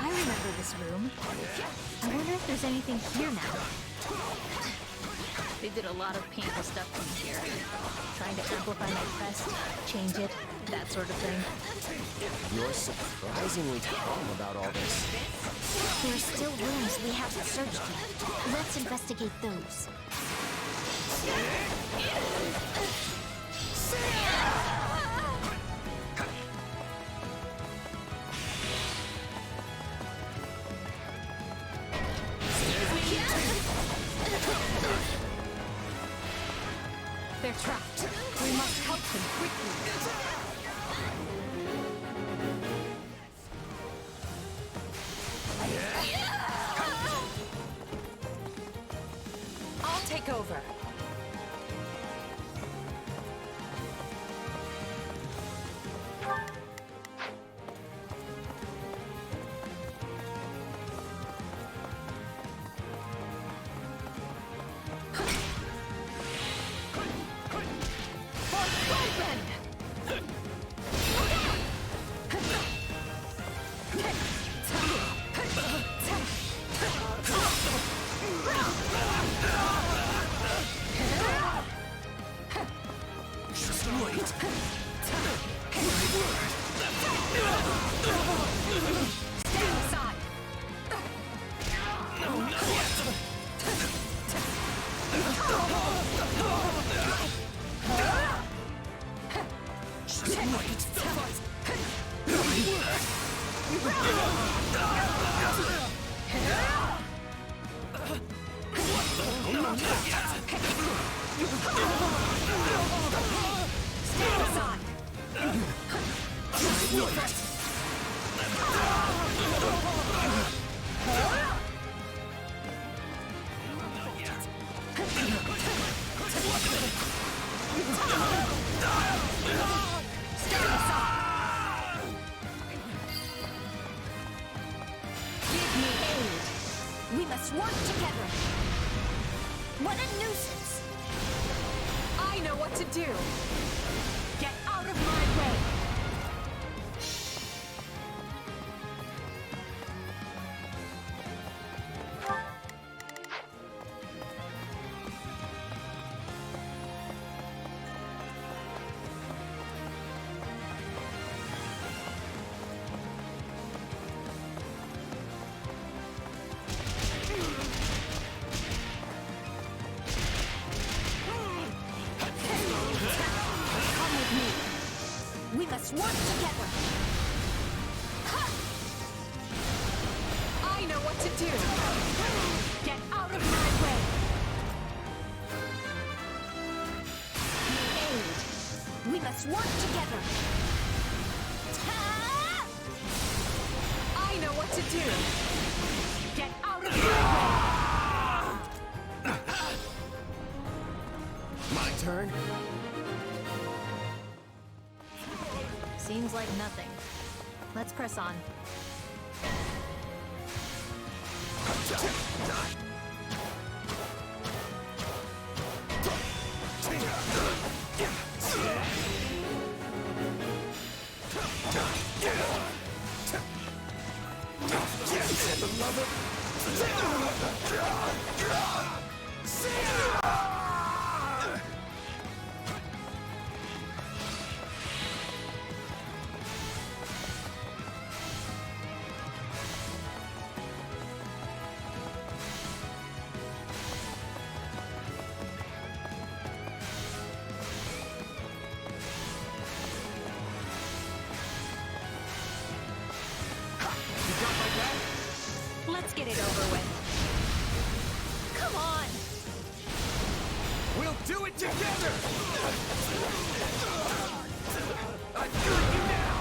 I remember this room. I wonder if there's anything here now. They did a lot of painful stuff to me here. Trying to amplify my crest, change it, that sort of thing. You're surprisingly calm about all this. There are still rooms we haven't searched yet. Let's investigate those. They're trapped. We must help them quickly. I'll take over. We must work together. What a nuisance! I know what to do. Get out of my way. We must work together. I know what to do. Get out of my way. Aid. We must work together. I know what to do. Get out of my way. My turn? Seems like nothing. Let's press on. Let's get it over with. Come on! We'll do it together! I got you now!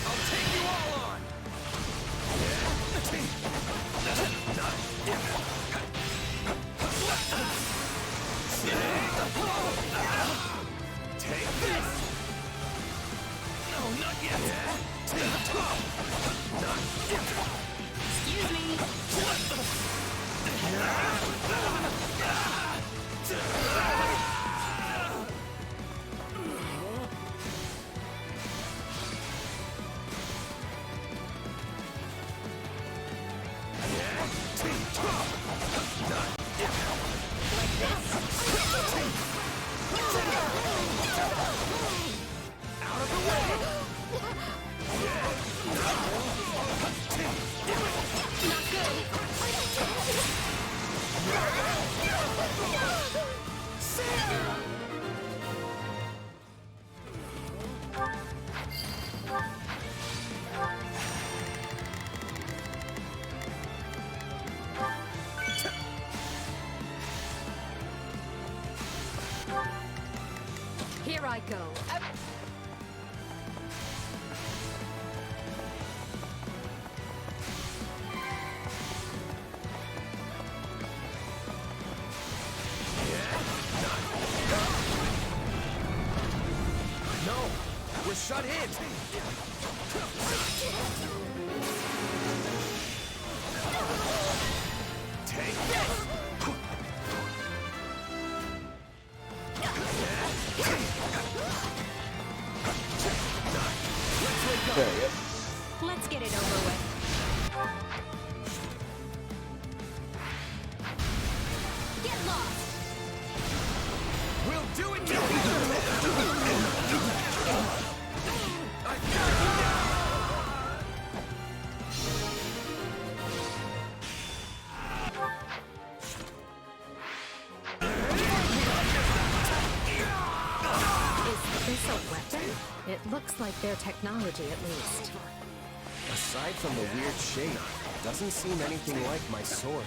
I'll take you all on! Take this! No, not yet! Excuse me! Here I go. No! We're shut in! Take this! There you go. Let's get it over with. Get lost! We'll do it together! I got you now! Is this a weapon? It looks like their technology, at least. Aside from the weird shape, doesn't seem anything like my sword.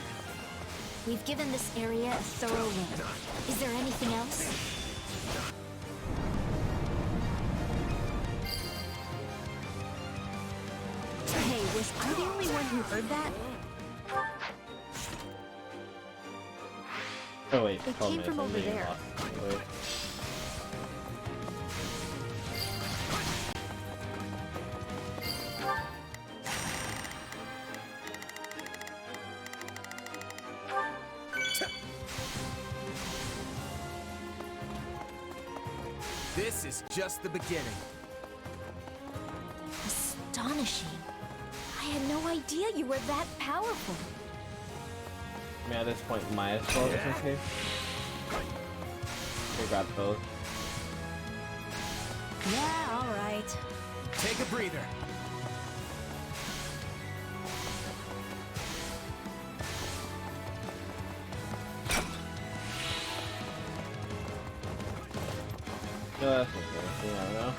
We've given this area a thorough look. Is there anything else? Hey, was I the only one who heard that? Oh wait, It problem came is from I'm over being there. lost. Wait. This is just the beginning. Astonishing. I had no idea you were that powerful. I mean, at this point, might as well just escape. Okay, grab both. Yeah, all right. Take a breather. Just you never know.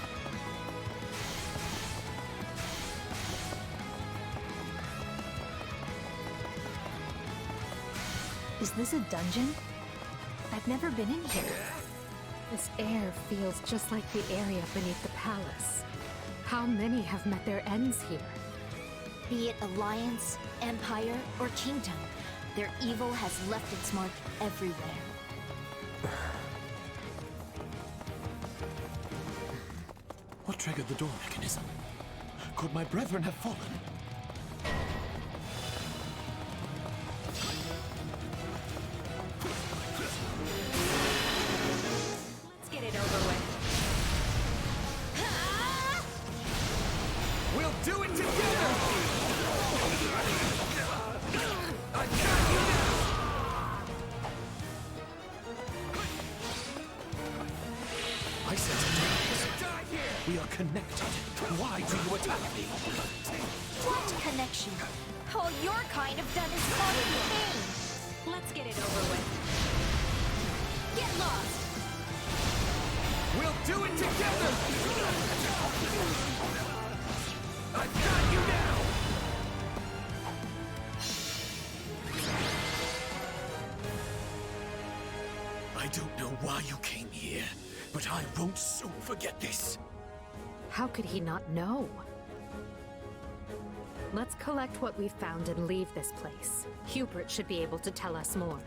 Is this a dungeon? I've never been in here. This air feels just like the area beneath the palace. How many have met their ends here? Be it alliance, empire, or kingdom, their evil has left its mark everywhere. What triggered the door mechanism? Could my brethren have fallen? Let's get it over with. We'll do it together! I got you now! I sense a Die here! We are connected. Why do you attack me? What connection? All your kind have done is cause me pain. Let's get it over with. Get lost! We'll do it together! I've got you now! I don't know why you came here, but I won't soon forget this. How could he not know? Let's collect what we've found and leave this place. Hubert should be able to tell us more.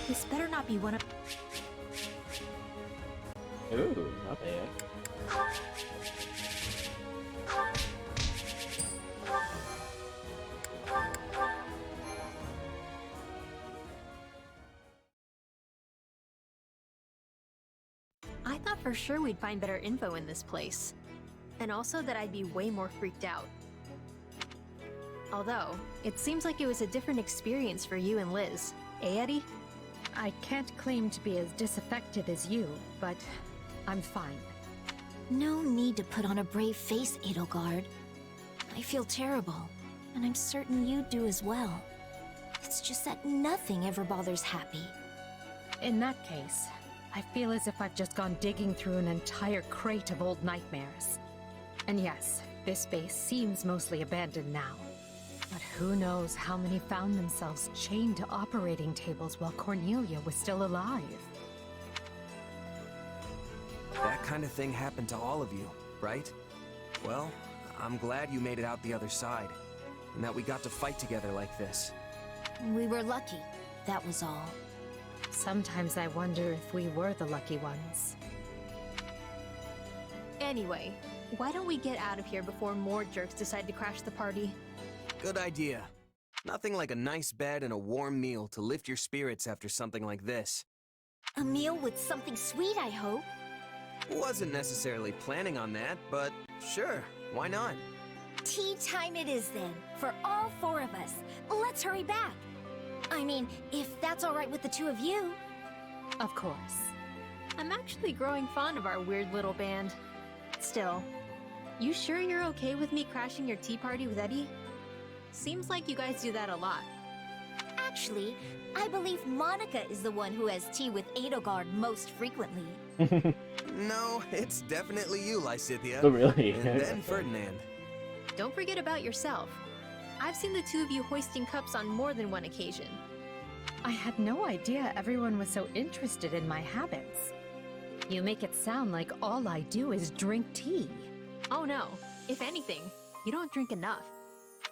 This better not be one of... Ooh, not bad. I thought for sure we'd find better info in this place. And also that I'd be way more freaked out. Although, it seems like it was a different experience for you and Liz. Eh, Eddie? I can't claim to be as disaffected as you, but I'm fine. No need to put on a brave face, Edelgard. I feel terrible, and I'm certain you do as well. It's just that nothing ever bothers Happy. In that case, I feel as if I've just gone digging through an entire crate of old nightmares. And yes, this base seems mostly abandoned now. But who knows how many found themselves chained to operating tables while Cornelia was still alive. That kind of thing happened to all of you, right? Well, I'm glad you made it out the other side, and that we got to fight together like this. We were lucky, that was all. Sometimes I wonder if we were the lucky ones. Anyway, why don't we get out of here before more jerks decide to crash the party? Good idea. Nothing like a nice bed and a warm meal to lift your spirits after something like this. A meal with something sweet, I hope. Wasn't necessarily planning on that, but sure, why not? Tea time it is then, for all four of us. Let's hurry back. I mean, if that's all right with the two of you. Of course. I'm actually growing fond of our weird little band. Still, you sure you're okay with me crashing your tea party with Eddie? Seems like you guys do that a lot. Actually, I believe Monica is the one who has tea with Edelgard most frequently. No, it's definitely you, Lysithea. Oh, really? And then Ferdinand. Don't forget about yourself. I've seen the two of you hoisting cups on more than one occasion. I had no idea everyone was so interested in my habits. You make it sound like all I do is drink tea. Oh no, if anything, you don't drink enough.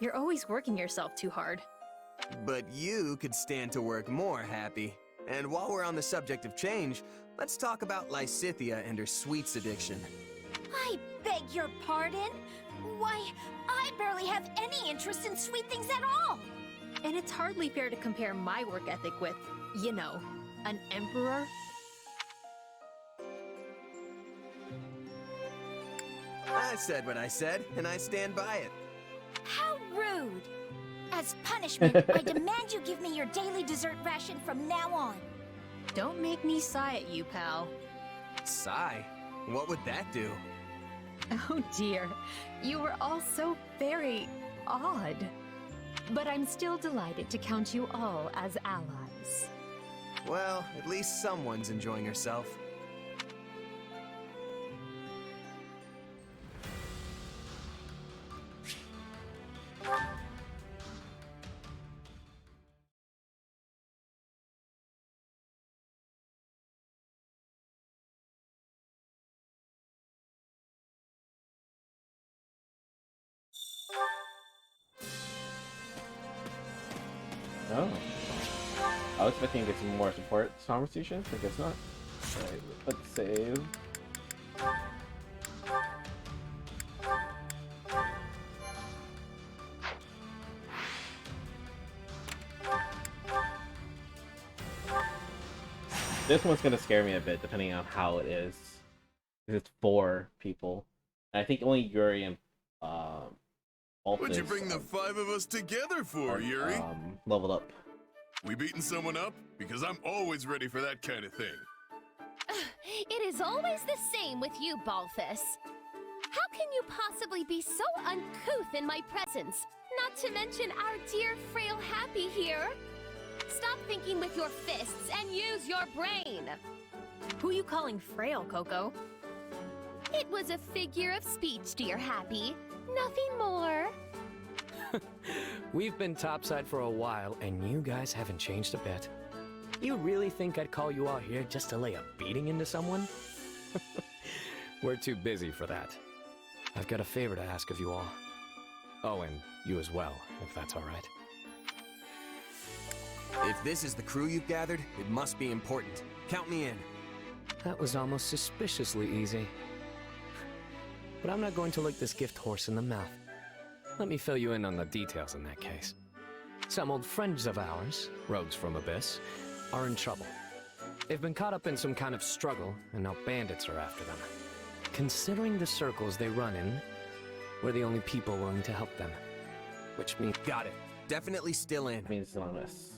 You're always working yourself too hard. But you could stand to work more, Happy. And while we're on the subject of change, let's talk about Lysithea and her sweets addiction. I beg your pardon? Why, I barely have any interest in sweet things at all! And it's hardly fair to compare my work ethic with, you know, an emperor. I said what I said, and I stand by it. How rude! As punishment, I demand you give me your daily dessert ration from now on. Don't make me sigh at you, pal. Sigh? What would that do? Oh dear, you were all so very odd. But I'm still delighted to count you all as allies. Well, at least someone's enjoying herself. Oh. I was expecting to get some more support conversations, I guess not. Alright, let's save. This one's gonna scare me a bit, depending on how it is. It's 4 people. And I think only Yuri and What'd you bring the 5 of us together for, Yuri? Leveled up. We beating someone up? Because I'm always ready for that kind of thing. It is always the same with you, Balthus. How can you possibly be so uncouth in my presence? Not to mention our dear frail Happy here. Stop thinking with your fists and use your brain. Who you calling frail, Coco? It was a figure of speech, dear Happy. Nothing more. We've been topside for a while, and you guys haven't changed a bit. You really think I'd call you out here just to lay a beating into someone? We're too busy for that. I've got a favor to ask of you all. Oh, and you as well, if that's all right. If this is the crew you've gathered, it must be important. Count me in. That was almost suspiciously easy. But I'm not going to look this gift horse in the mouth. Let me fill you in on the details in that case. Some old friends of ours, rogues from Abyss, are in trouble. They've been caught up in some kind of struggle, and now bandits are after them. Considering the circles they run in, we're the only people willing to help them. Which means... Got it. Definitely still in. Means anonymous.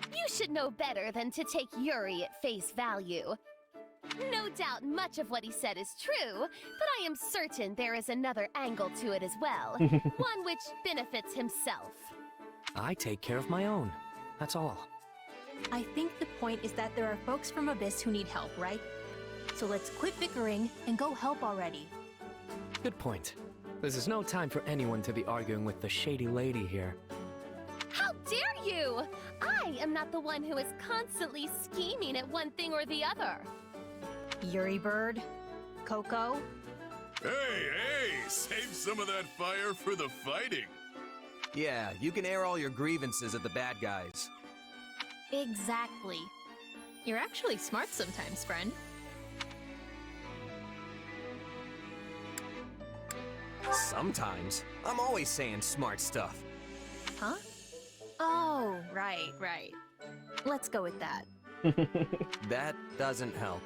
You should know better than to take Yuri at face value. No doubt much of what he said is true, but I am certain there is another angle to it as well. One which benefits himself. I take care of my own. That's all. I think the point is that there are folks from Abyss who need help, right? So let's quit bickering and go help already. Good point. This is no time for anyone to be arguing with the shady lady here. How dare you! I am not the one who is constantly scheming at one thing or the other. Yuri Bird? Coco? Hey, save some of that fire for the fighting. Yeah, you can air all your grievances at the bad guys. Exactly. You're actually smart sometimes, friend. Sometimes. I'm always saying smart stuff. Huh? Oh, right. Let's go with that. That doesn't help.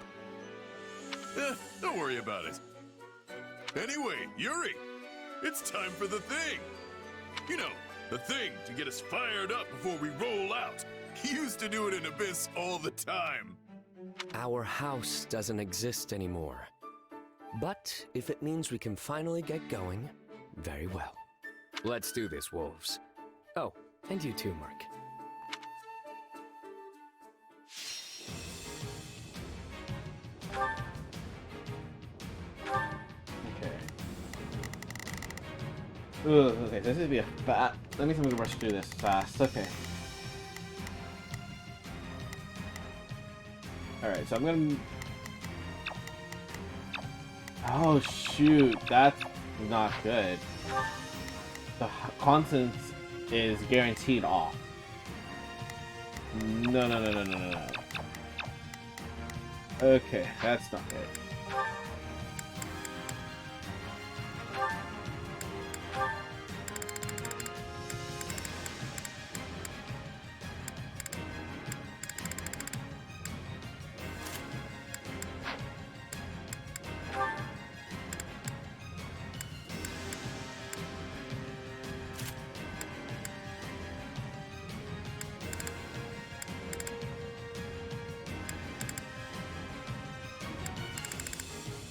Don't worry about it. Anyway, Yuri, it's time for the thing. You know, the thing to get us fired up before we roll out. He used to do it in Abyss all the time. Our house doesn't exist anymore. But if it means we can finally get going, very well. Let's do this, wolves. Oh, and you too, Mark. Ooh, okay, this is gonna be a fat. Let me see if we can rush through this fast. Okay. Alright, so I'm gonna. Oh shoot, that's not good. The constants is guaranteed off. No. Okay, that's not good.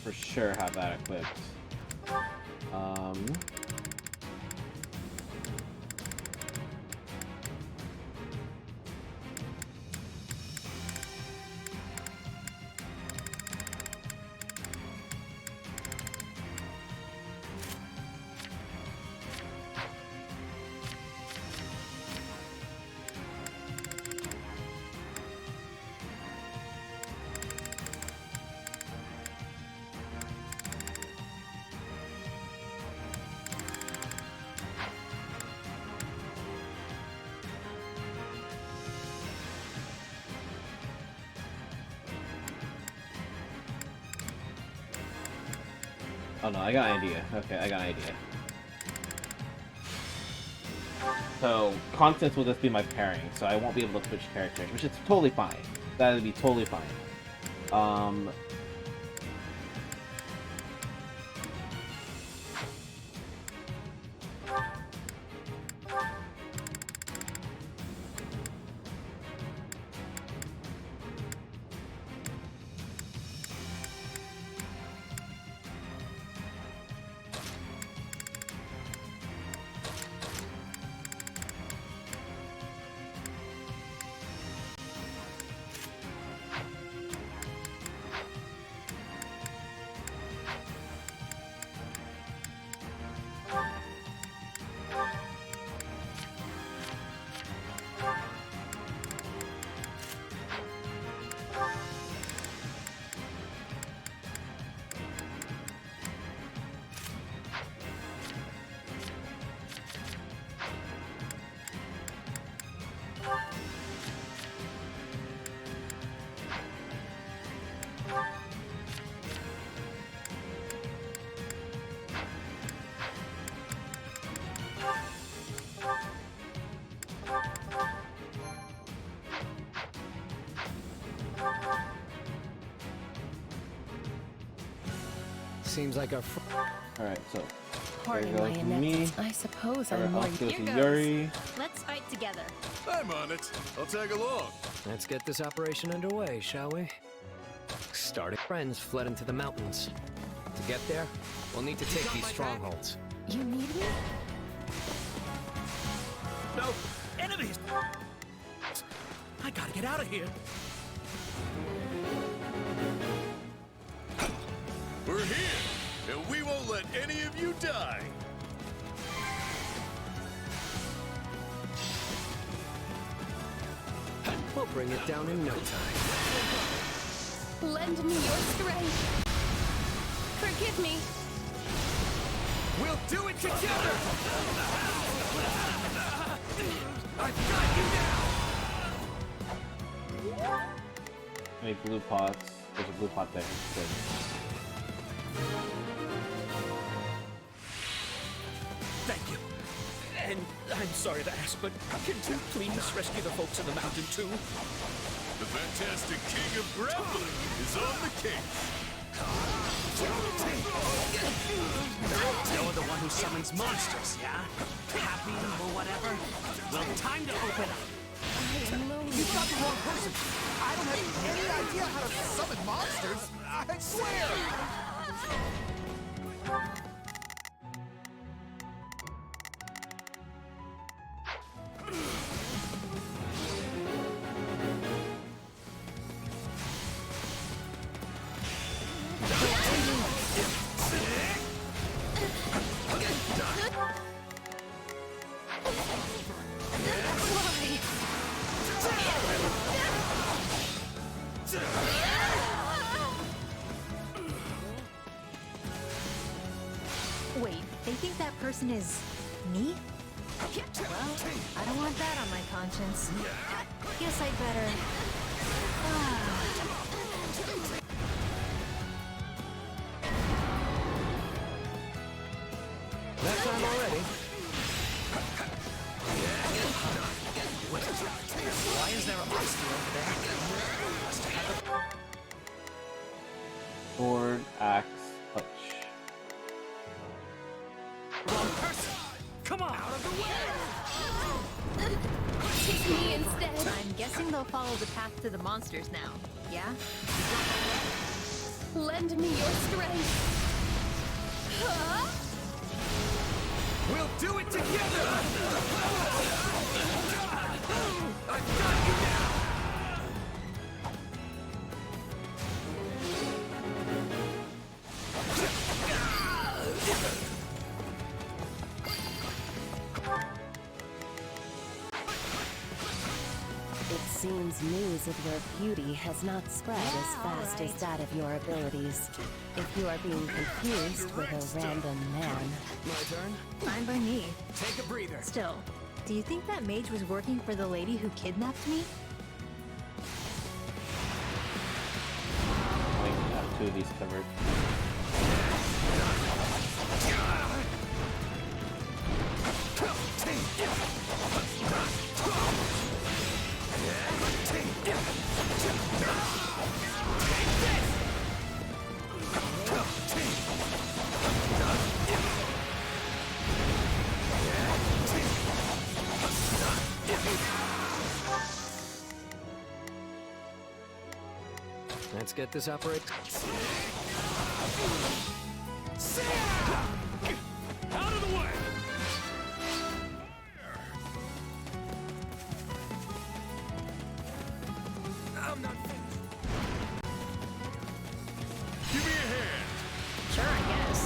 For sure have that equipped. Oh no, I got an idea. Okay, I got an idea. So, Constance will just be my pairing, so I won't be able to switch characters, which is totally fine. That would be totally fine. Seems like our Alright, so Pardon there my goes me. inept. I suppose I'm Alright, more. off goes Here to goes. Yuri. Let's fight together. I'm on it. I'll tag along. Let's get this operation underway, shall we? Starting friends fled into the mountains. To get there, we'll need to take these strongholds. You need me? No! Enemies! I gotta get out of here. We're here, and we won't let any of you die. We'll bring it down in no time. Lend me your strength. Forgive me. We'll do it together! I've got you now! Any blue pots? There's a blue pot there. Good. Thank you. And I'm sorry to ask, but can you please rescue the folks in the mountain too? The fantastic king of grappling is on the case. You're the one who summons monsters, yeah? Happy or whatever? Well, time to open up. You've got the wrong person. I don't have any idea how to summon monsters. I swear. Wait, they think that person is me? Well, I don't want that on my conscience. Guess I'd better. That time already. Why is there a monster over there? Sword, axe, touch. Wrong person! Come on! Out of the way! Take me instead. I'm guessing they'll follow the path to the monsters now. Yeah? Lend me your strength. Huh? We'll do it together! I've got you now! It seems news of your beauty has not spread as fast as that of your abilities. If you are being confused with a random man. My turn? Fine by me. Take a breather. Still, do you think that mage was working for the lady who kidnapped me? I have two of these covered. Let's get this operation. Out of the way! I'm not finished. Give me a hand. Sure, I guess.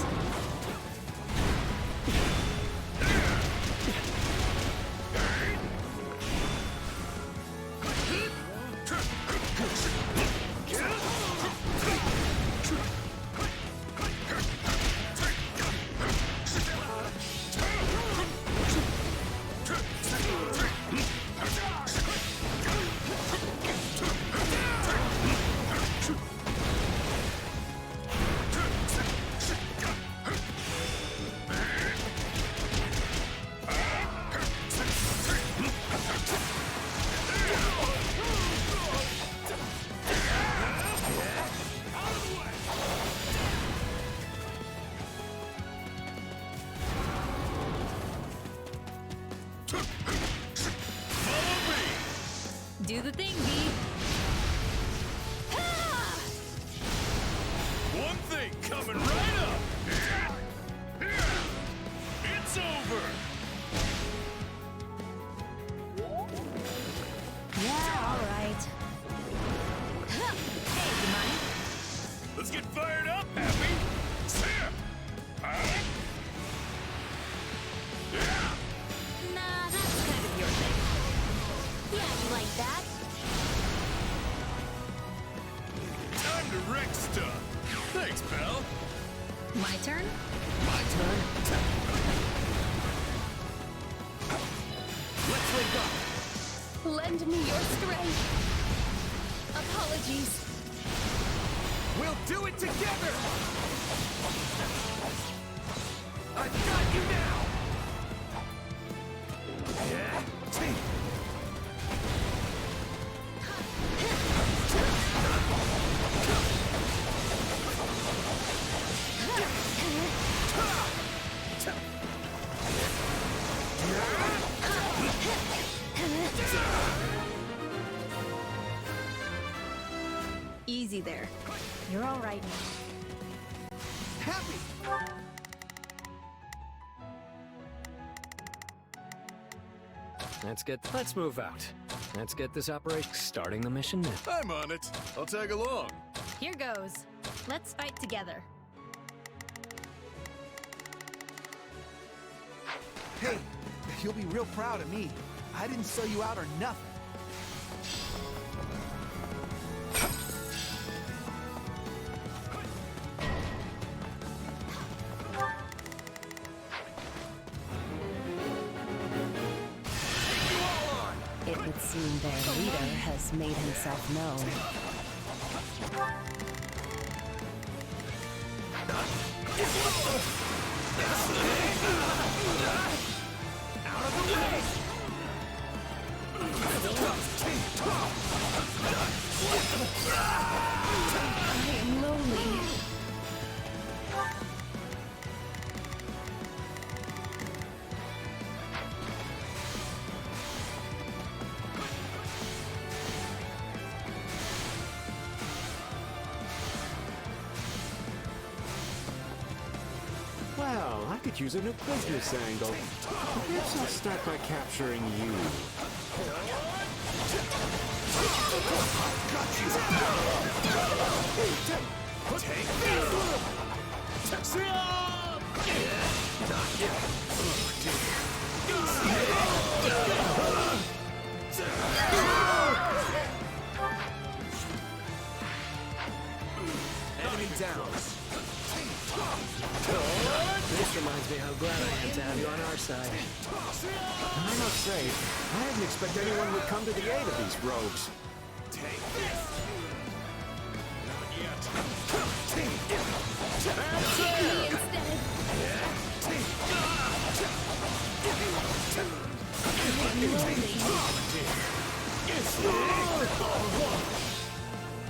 Do the thing, V. One thing coming right up. It's over. Yeah, all right. Hey, you mind? Let's get fired up, Happy. Nah, that's kind of your thing. Yeah, you like that? Time to wreck stuff. Thanks, pal. My turn? My turn. Let's wake up. Lend me your strength. Apologies. We'll do it together. I've got you now. Yeah. Easy there. You're all right now. Happy! Let's move out. Let's get this operation starting the mission now. I'm on it. I'll tag along. Here goes. Let's fight together. Hey, you'll be real proud of me. I didn't sell you out or nothing. It would seem their leader has made himself known. Out of the way! I am lonely. Well, I could use a new business angle. Perhaps I'll start by capturing you. Take this! Enemy down. This reminds me how glad I am to have you on our side. I must say, I didn't expect anyone would come to the aid of these rogues. Take this! Not yet.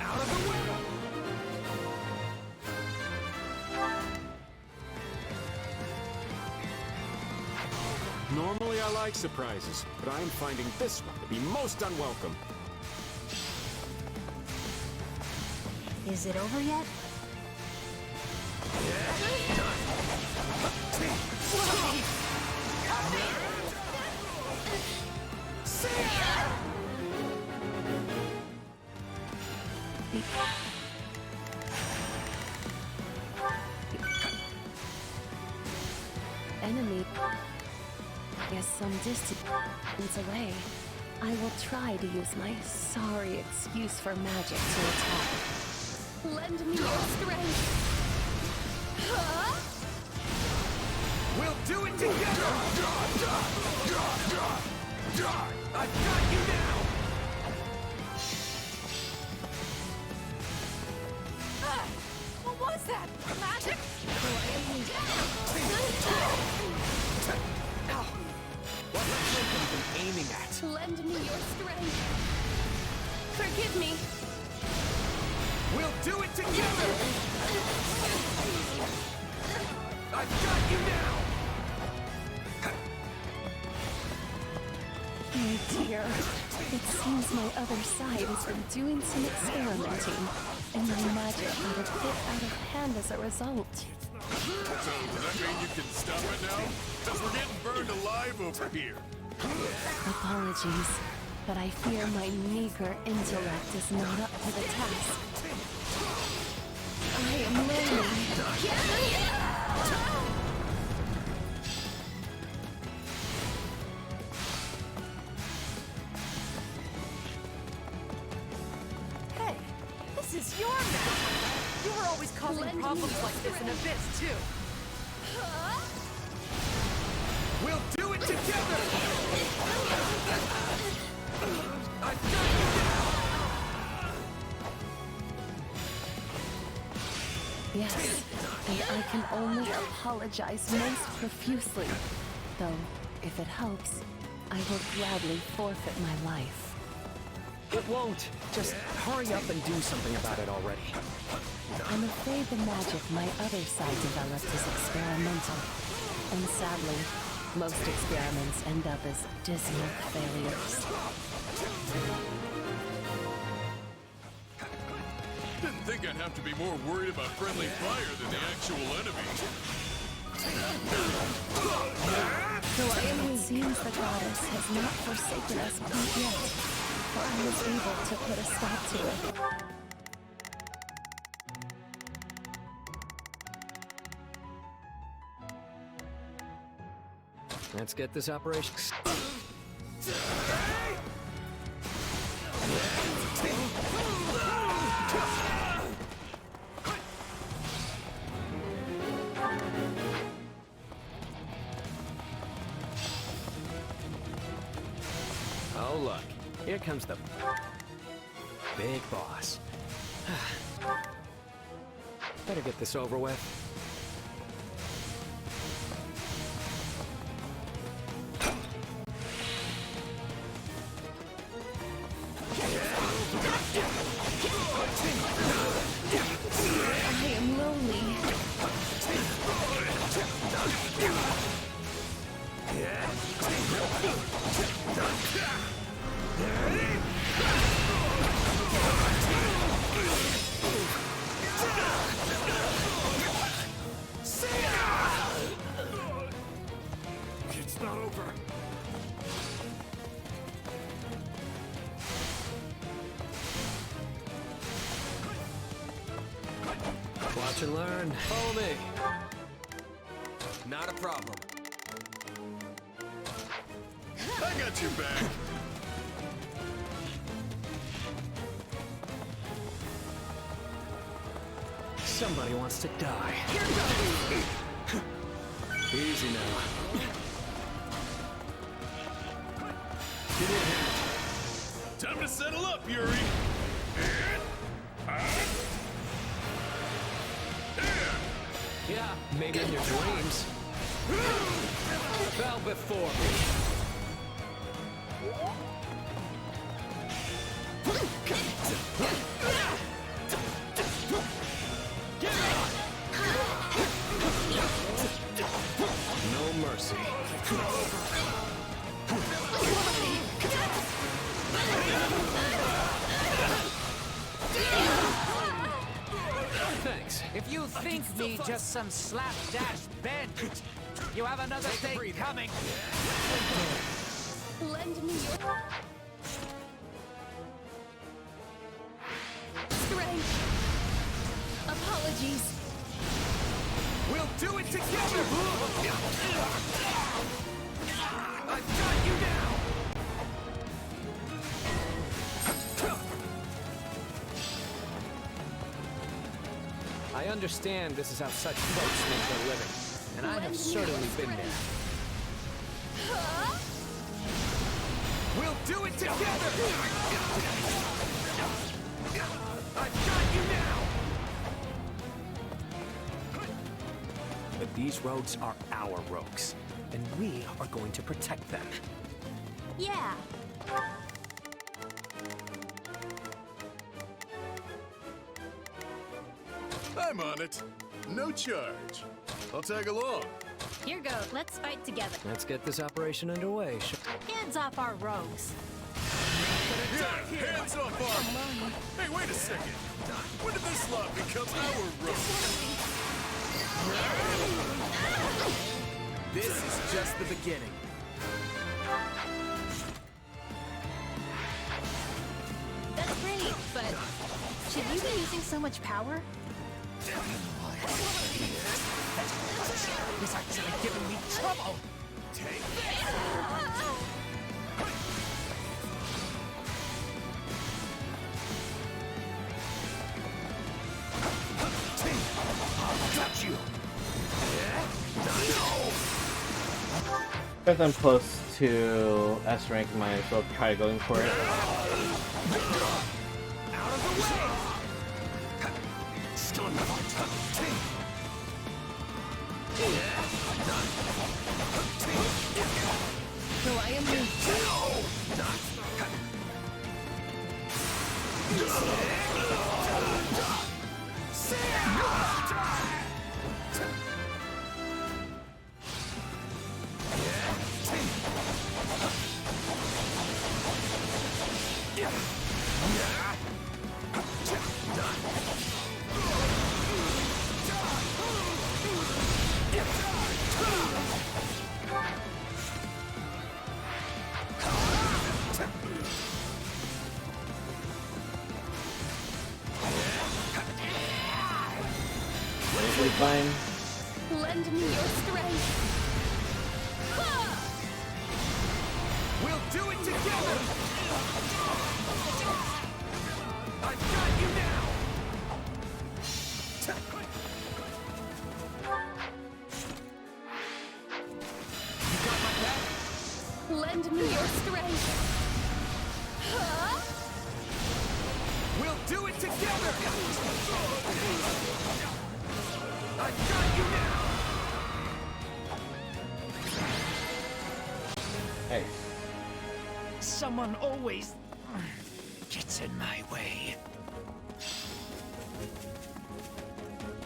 Out of the way! Normally I like surprises, but I'm finding this one to be most unwelcome. Is it over yet? Enemy is some distance away. I will try to use my sorry excuse for magic to attack. Lend me your strength. Huh? We'll do it together! I've got you now! What was that? Magic? What have you been aiming at? Lend me your strength. Forgive me. We'll do it together! I've got you now! Oh dear. It seems my other side has been doing some experimenting, and my magic got a bit out of hand as a result. So, does that mean you can stop it now? Because we're getting burned alive over here. Apologies, but I fear my meager intellect is not up to the task. I am lonely. Hey, this is your magic. You were always causing problems like this in Abyss, too. We'll do it together! I've got you now! Yes, and I can only apologize most profusely. Though, if it helps, I will gladly forfeit my life. It won't. Just hurry up and do something about it already. I'm afraid the magic my other side developed is experimental. And sadly, most experiments end up as dismal failures. Didn't think I'd have to be more worried about friendly fire than the actual enemy. It seems the goddess has not forsaken us quite yet, for I was able to put a stop to it. Let's get this operation. Oh, look. Here comes the big boss. Better get this over with. I am lonely. It's not over. Watch and learn. Follow me. Not a problem. I got your back. Somebody wants to die. Easy now. Give me a hand. Time to settle up, Yuri. Yeah, maybe in your dreams. Bow before me. No mercy. Thanks. If you think me just some slapdash bandit, you have another thing coming. Lend me your strength. Apologies. We'll do it together! I've got you now! I understand this is how such folks make their living, and I have certainly been there. We'll do it together! I've got you now! But these rogues are our rogues, and we are going to protect them. Yeah. I'm on it. No charge. I'll tag along. Here goes. Let's fight together. Let's get this operation underway. Hands off our rogues. Yeah, hands off our... Hey, wait a second. When did this lot become our rogue? This is just the beginning. That's great, but should we be using so much power? He's actually giving me trouble! Take I'll touch you! Because I'm close to S rank, might as well try going for it. Out of the way! Stun So I am Fine. Lend me your strength. We'll do it together! I've got you now! You got my back? Lend me your strength. We'll do it together! I've got you now! Hey. Someone always gets in my way.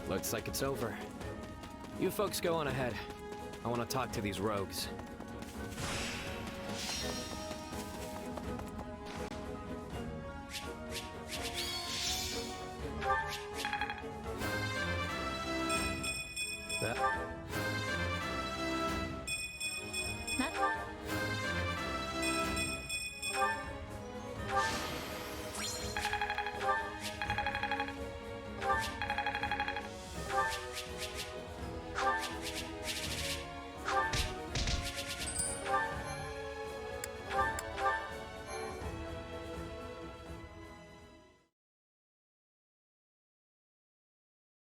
Looks like it's over. You folks go on ahead. I want to talk to these rogues.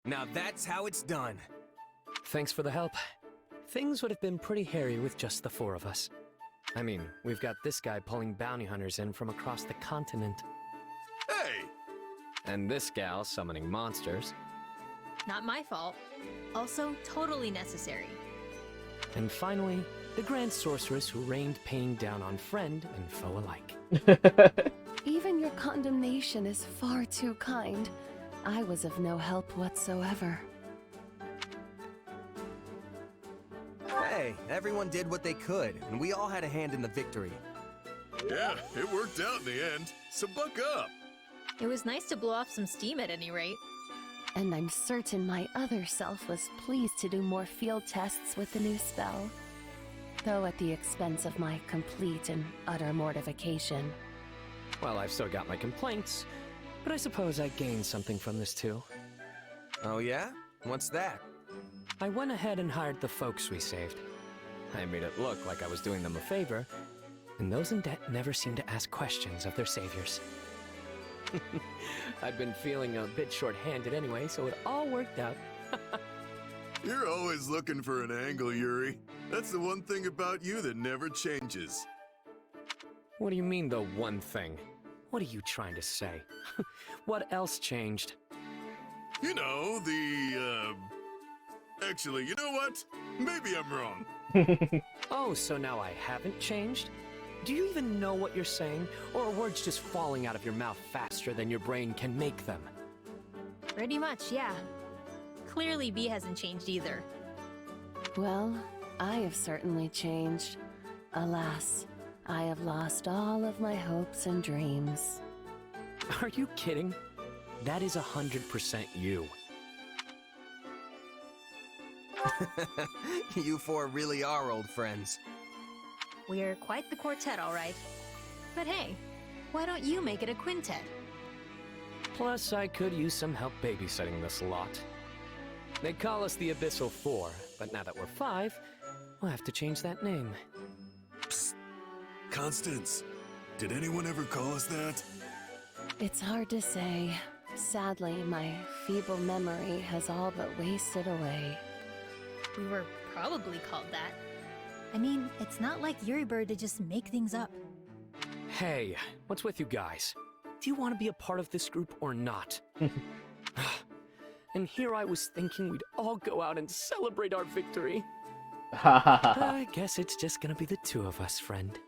Now that's how it's done. Thanks for the help. Things would have been pretty hairy with just the four of us. I mean, we've got this guy pulling bounty hunters in from across the continent. Hey! And this gal summoning monsters. Not my fault. Also, totally necessary. And finally, the Grand Sorceress who rained pain down on friend and foe alike. Even your condemnation is far too kind. I was of no help whatsoever. Hey, everyone did what they could, and we all had a hand in the victory. Yeah, it worked out in the end, so buck up! It was nice to blow off some steam at any rate. And I'm certain my other self was pleased to do more field tests with the new spell. Though at the expense of my complete and utter mortification. Well, I've still got my complaints, but I suppose I gained something from this too. Oh yeah? What's that? I went ahead and hired the folks we saved. I made it look like I was doing them a favor, and those in debt never seem to ask questions of their saviors. I'd been feeling a bit short-handed anyway, so it all worked out. You're always looking for an angle, Yuri. That's the one thing about you that never changes. What do you mean, the one thing? What are you trying to say? What else changed? You know, Actually, you know what? Maybe I'm wrong. Oh, so now I haven't changed? Do you even know what you're saying? Or are words just falling out of your mouth faster than your brain can make them? Pretty much, yeah. Clearly, B hasn't changed either. Well, I have certainly changed. Alas, I have lost all of my hopes and dreams. Are you kidding? That is 100% you. You four really are old friends. We're quite the quartet, all right. But hey, why don't you make it a quintet? Plus, I could use some help babysitting this lot. They call us the Abyssal Four, but now that we're 5, we'll have to change that name. Psst. Constance, did anyone ever call us that? It's hard to say. Sadly, my feeble memory has all but wasted away. We were probably called that. I mean, it's not like Eurybird to just make things up. Hey, what's with you guys? Do you want to be a part of this group or not? And here I was thinking we'd all go out and celebrate our victory. I guess it's just gonna be the 2 of us, friend.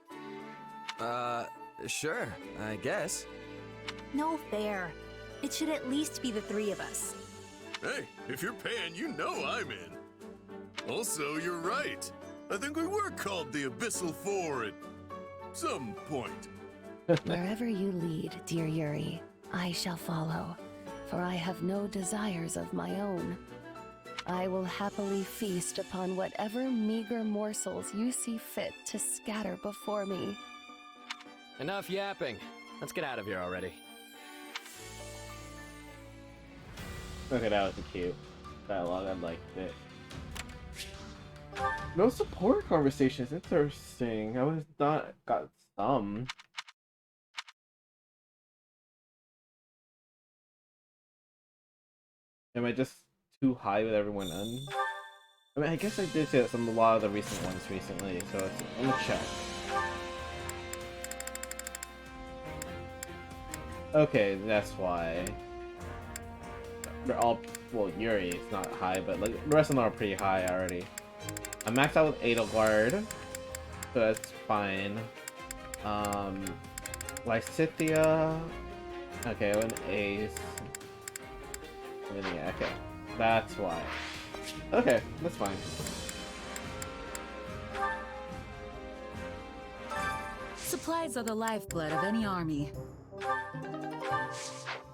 Sure, I guess. No fair. It should at least be the 3 of us. Hey, if you're paying, you know I'm in. Also, you're right. I think we were called the Abyssal Four at some point. Wherever you lead, dear Yuri, I shall follow, for I have no desires of my own. I will happily feast upon whatever meager morsels you see fit to scatter before me. Enough yapping. Let's get out of here already. Okay, that was a cute dialogue. I liked it. No support conversations. Interesting. I was not got some. Am I just too high with everyone on? I mean, I guess I did say that some a lot of the recent ones recently, so I'm gonna check. Okay, that's why. They're all, well, Yuri is not high, but like the rest of them are pretty high already. I'm maxed out with Edelgard, so that's fine. Lysithia, okay, with an Ace. And then, yeah, okay, that's why. Okay, that's fine. Supplies are the lifeblood of any army.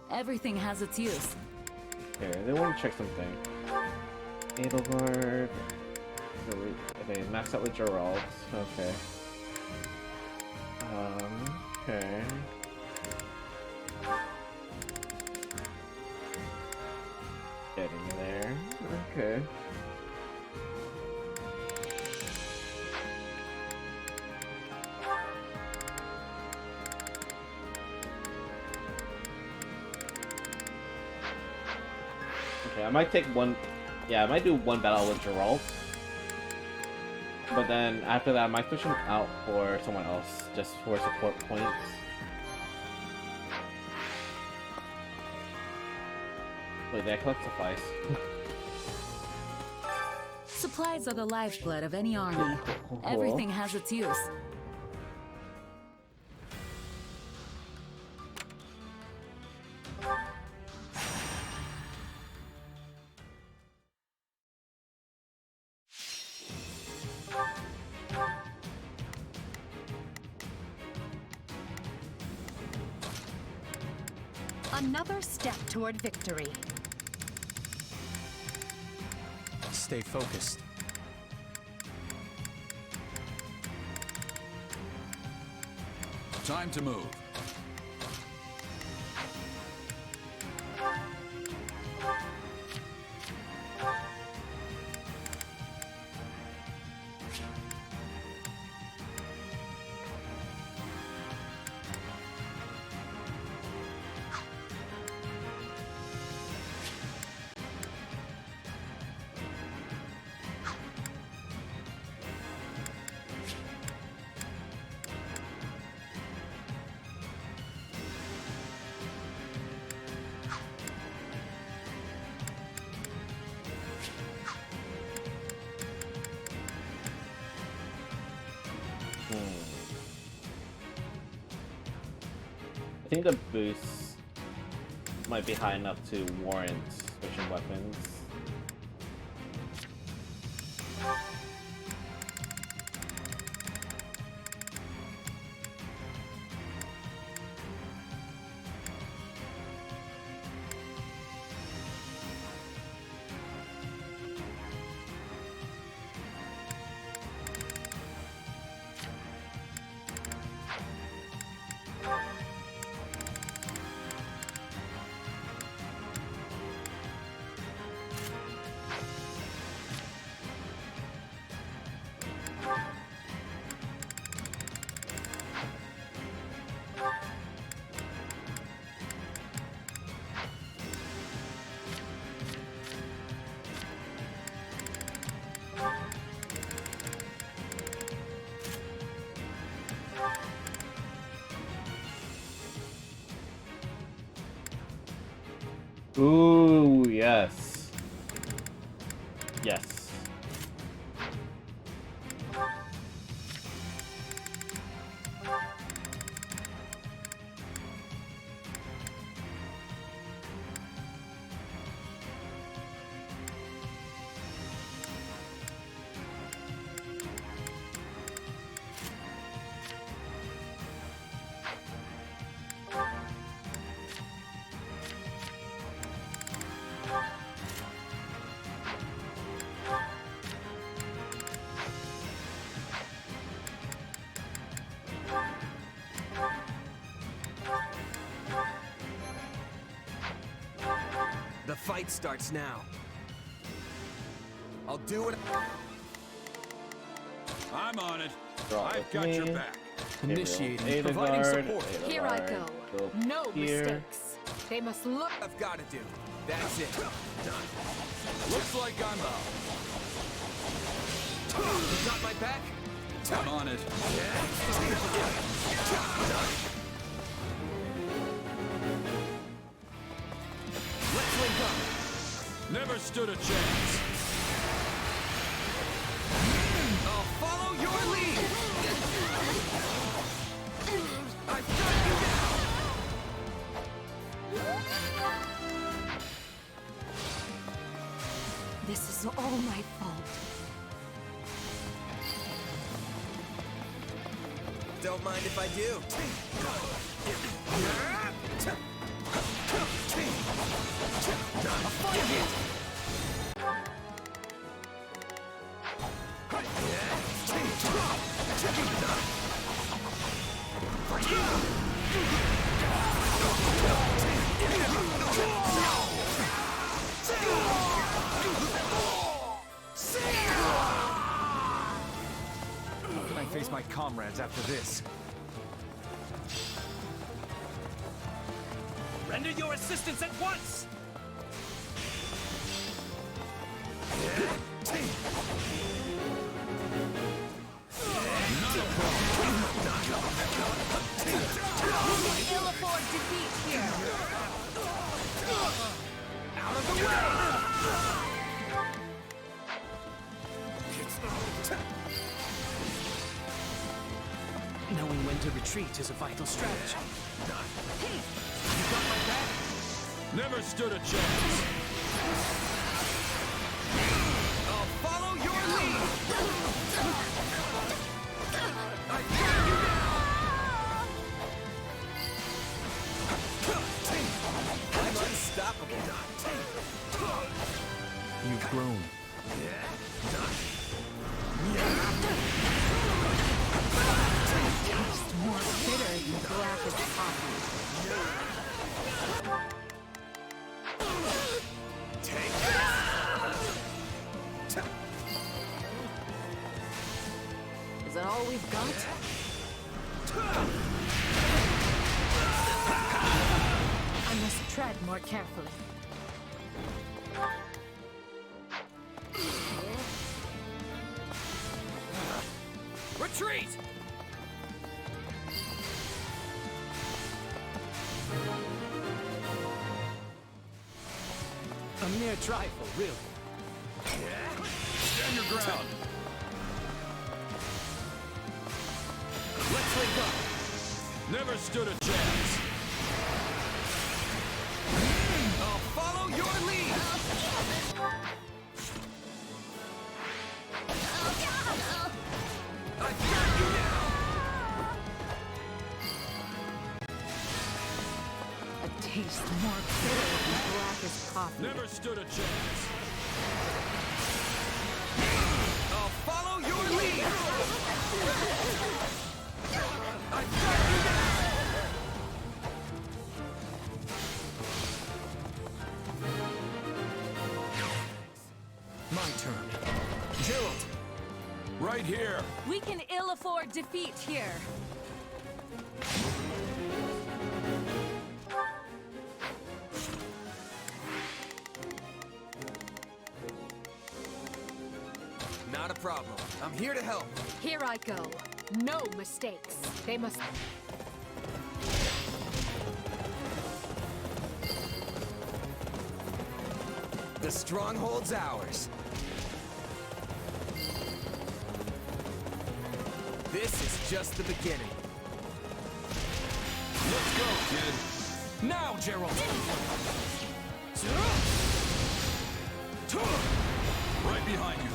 Everything has its use. Okay, they want to check something. Edelgard. Okay, max out with Geralt. Okay. Okay. Getting there. Okay. Okay, I might take one. Yeah, I might do one battle with Geralt. But then after that, I might push him out for someone else, just for support points. Wait, did I collect supplies? Supplies are the lifeblood of any army. Cool. Everything has its use. Another step toward victory. Stay focused. Time to move. I think the boost might be high enough to warrant switching weapons. Ooh, yes. Yes. The fight starts now. I'll do it. I'm on it. Draw I've with got me. your back. Initiating, Ada providing guard, support. Ada Here I guard, go. No here. mistakes. They must look. I've got to do. That's it. Done. Looks like I'm out. You got my back? I'm on it. Let's link up. Never stood a chance. I'll follow your lead. I've got you now. This is all my fault. Don't mind if I do. A fight hit. How can I face my comrades after this? Render your assistance at once! We can ill afford defeat here. Out of the way! Knowing when to retreat is a vital strategy. You got my back? Never stood a chance. I'll follow your lead. I've got you now. I'm unstoppable. You've grown. Taste more bitter than black as coffee. Take Is that all we've got? I must tread more carefully. Retreat! A mere trifle, really. Stand your ground. Let's link up. Never stood a chance. I'll follow your lead. I've got you now. A taste more bitter than black as coffee. Never stood a chance. I'll follow your lead. I've got you now. My turn. Gerald! Right here. We can ill afford defeat here. Not a problem. I'm here to help. Here I go. No mistakes. They must... The stronghold's ours. This is just the beginning. Let's go, kid. Now, Gerald! Right behind you.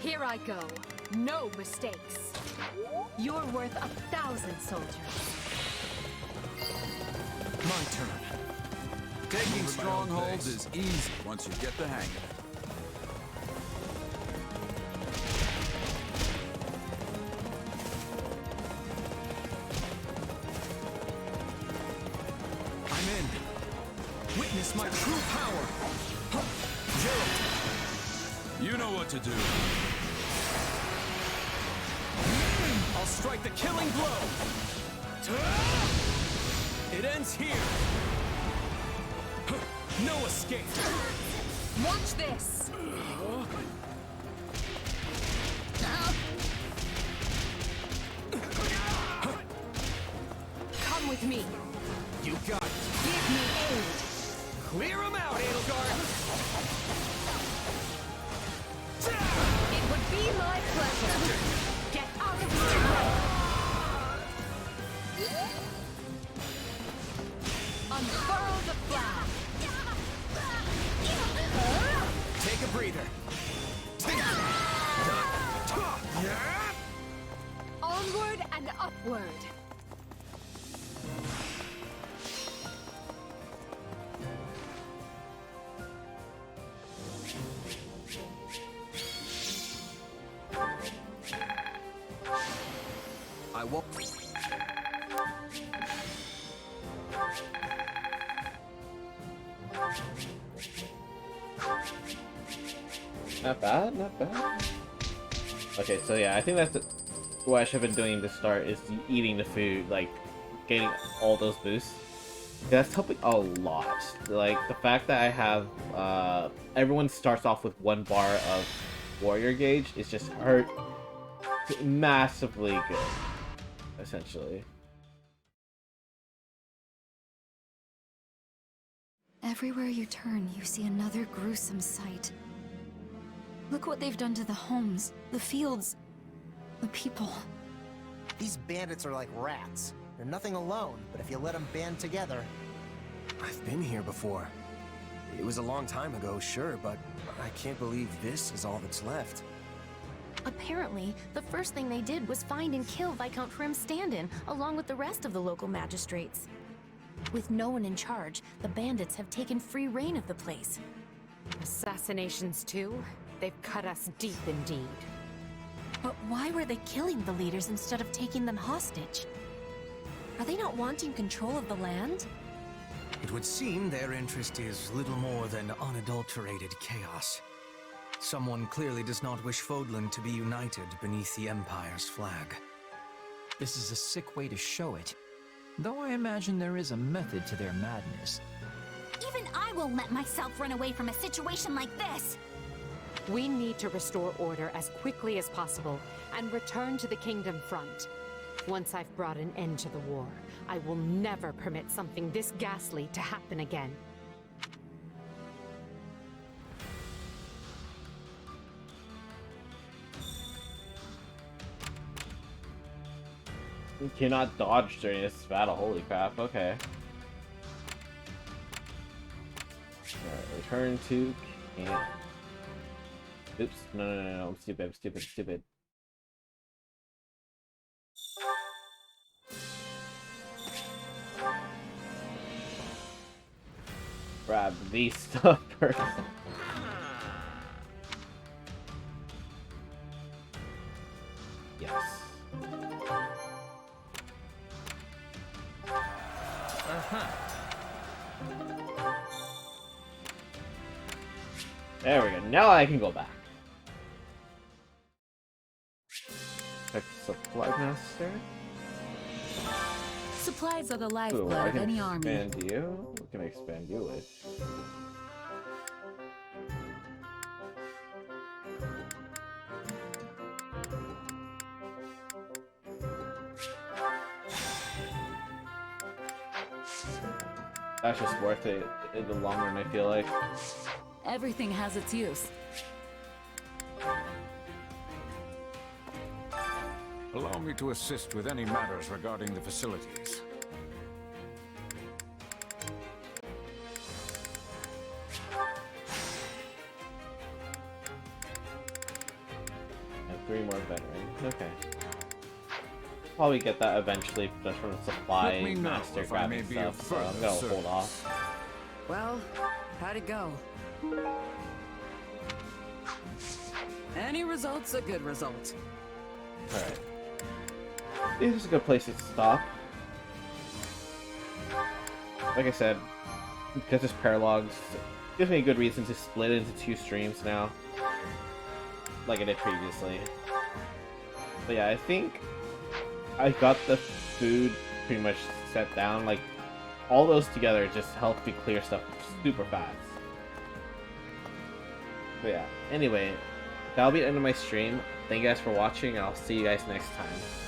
Here I go. No mistakes. You're worth 1,000 soldiers. My turn. Taking strongholds is easy once you get the hang of it. I'm in. Witness my true power. Gerald! You know what to do. I'll strike the killing blow. It ends here. No escape. Watch this. Come with me. You got it. Give me aid. Clear him out, Edelgard. It would be my pleasure. Get out of my way. Unfurl the flag. Take a breather. Onward and upward. I won't. Not bad, not bad. Okay, so yeah, I think that's what I should have been doing to start, is eating the food, like, getting all those boosts. That's helping a lot. Like, the fact that I have, everyone starts off with 1 bar of warrior gauge is just hurt massively good, essentially. Everywhere you turn, you see another gruesome sight. Look what they've done to the homes, the fields, the people. These bandits are like rats. They're nothing alone, but if you let them band together... I've been here before. It was a long time ago, sure, but I can't believe this is all that's left. Apparently, the first thing they did was find and kill Viscount Hrim Standin, along with the rest of the local magistrates. With no one in charge, the bandits have taken free reign of the place. Assassinations too? They've cut us deep indeed. But why were they killing the leaders instead of taking them hostage? Are they not wanting control of the land? It would seem their interest is little more than unadulterated chaos. Someone clearly does not wish Fodlan to be united beneath the Empire's flag. This is a sick way to show it. Though I imagine there is a method to their madness. Even I won't let myself run away from a situation like this! We need to restore order as quickly as possible and return to the Kingdom front. Once I've brought an end to the war, I will never permit something this ghastly to happen again. You cannot dodge during this battle, holy crap, okay. Alright, return to camp. Oops, no, I'm stupid. Grab these stuff first. Yes. There we go. Now I can go back. Supply master. Supplies are the Ooh, lifeblood of any army. Expand you. What can I expand you with? That's just worth it in the long run, I feel like. Everything has its use. Allow me to assist with any matters regarding the facilities. And 3 more veterans. Okay. Probably get that eventually just from the supply master grabbing stuff, so I'm gonna hold off. Well, how'd it go? Any result's a good result. Alright. This is a good place to stop. Like I said, because this Paralogues gives me a good reason to split it into 2 streams now. Like I did previously. But yeah, I think I got the food pretty much set down. Like, all those together just helped me clear stuff super fast. But yeah, anyway, that'll be the end of my stream. Thank you guys for watching, and I'll see you guys next time.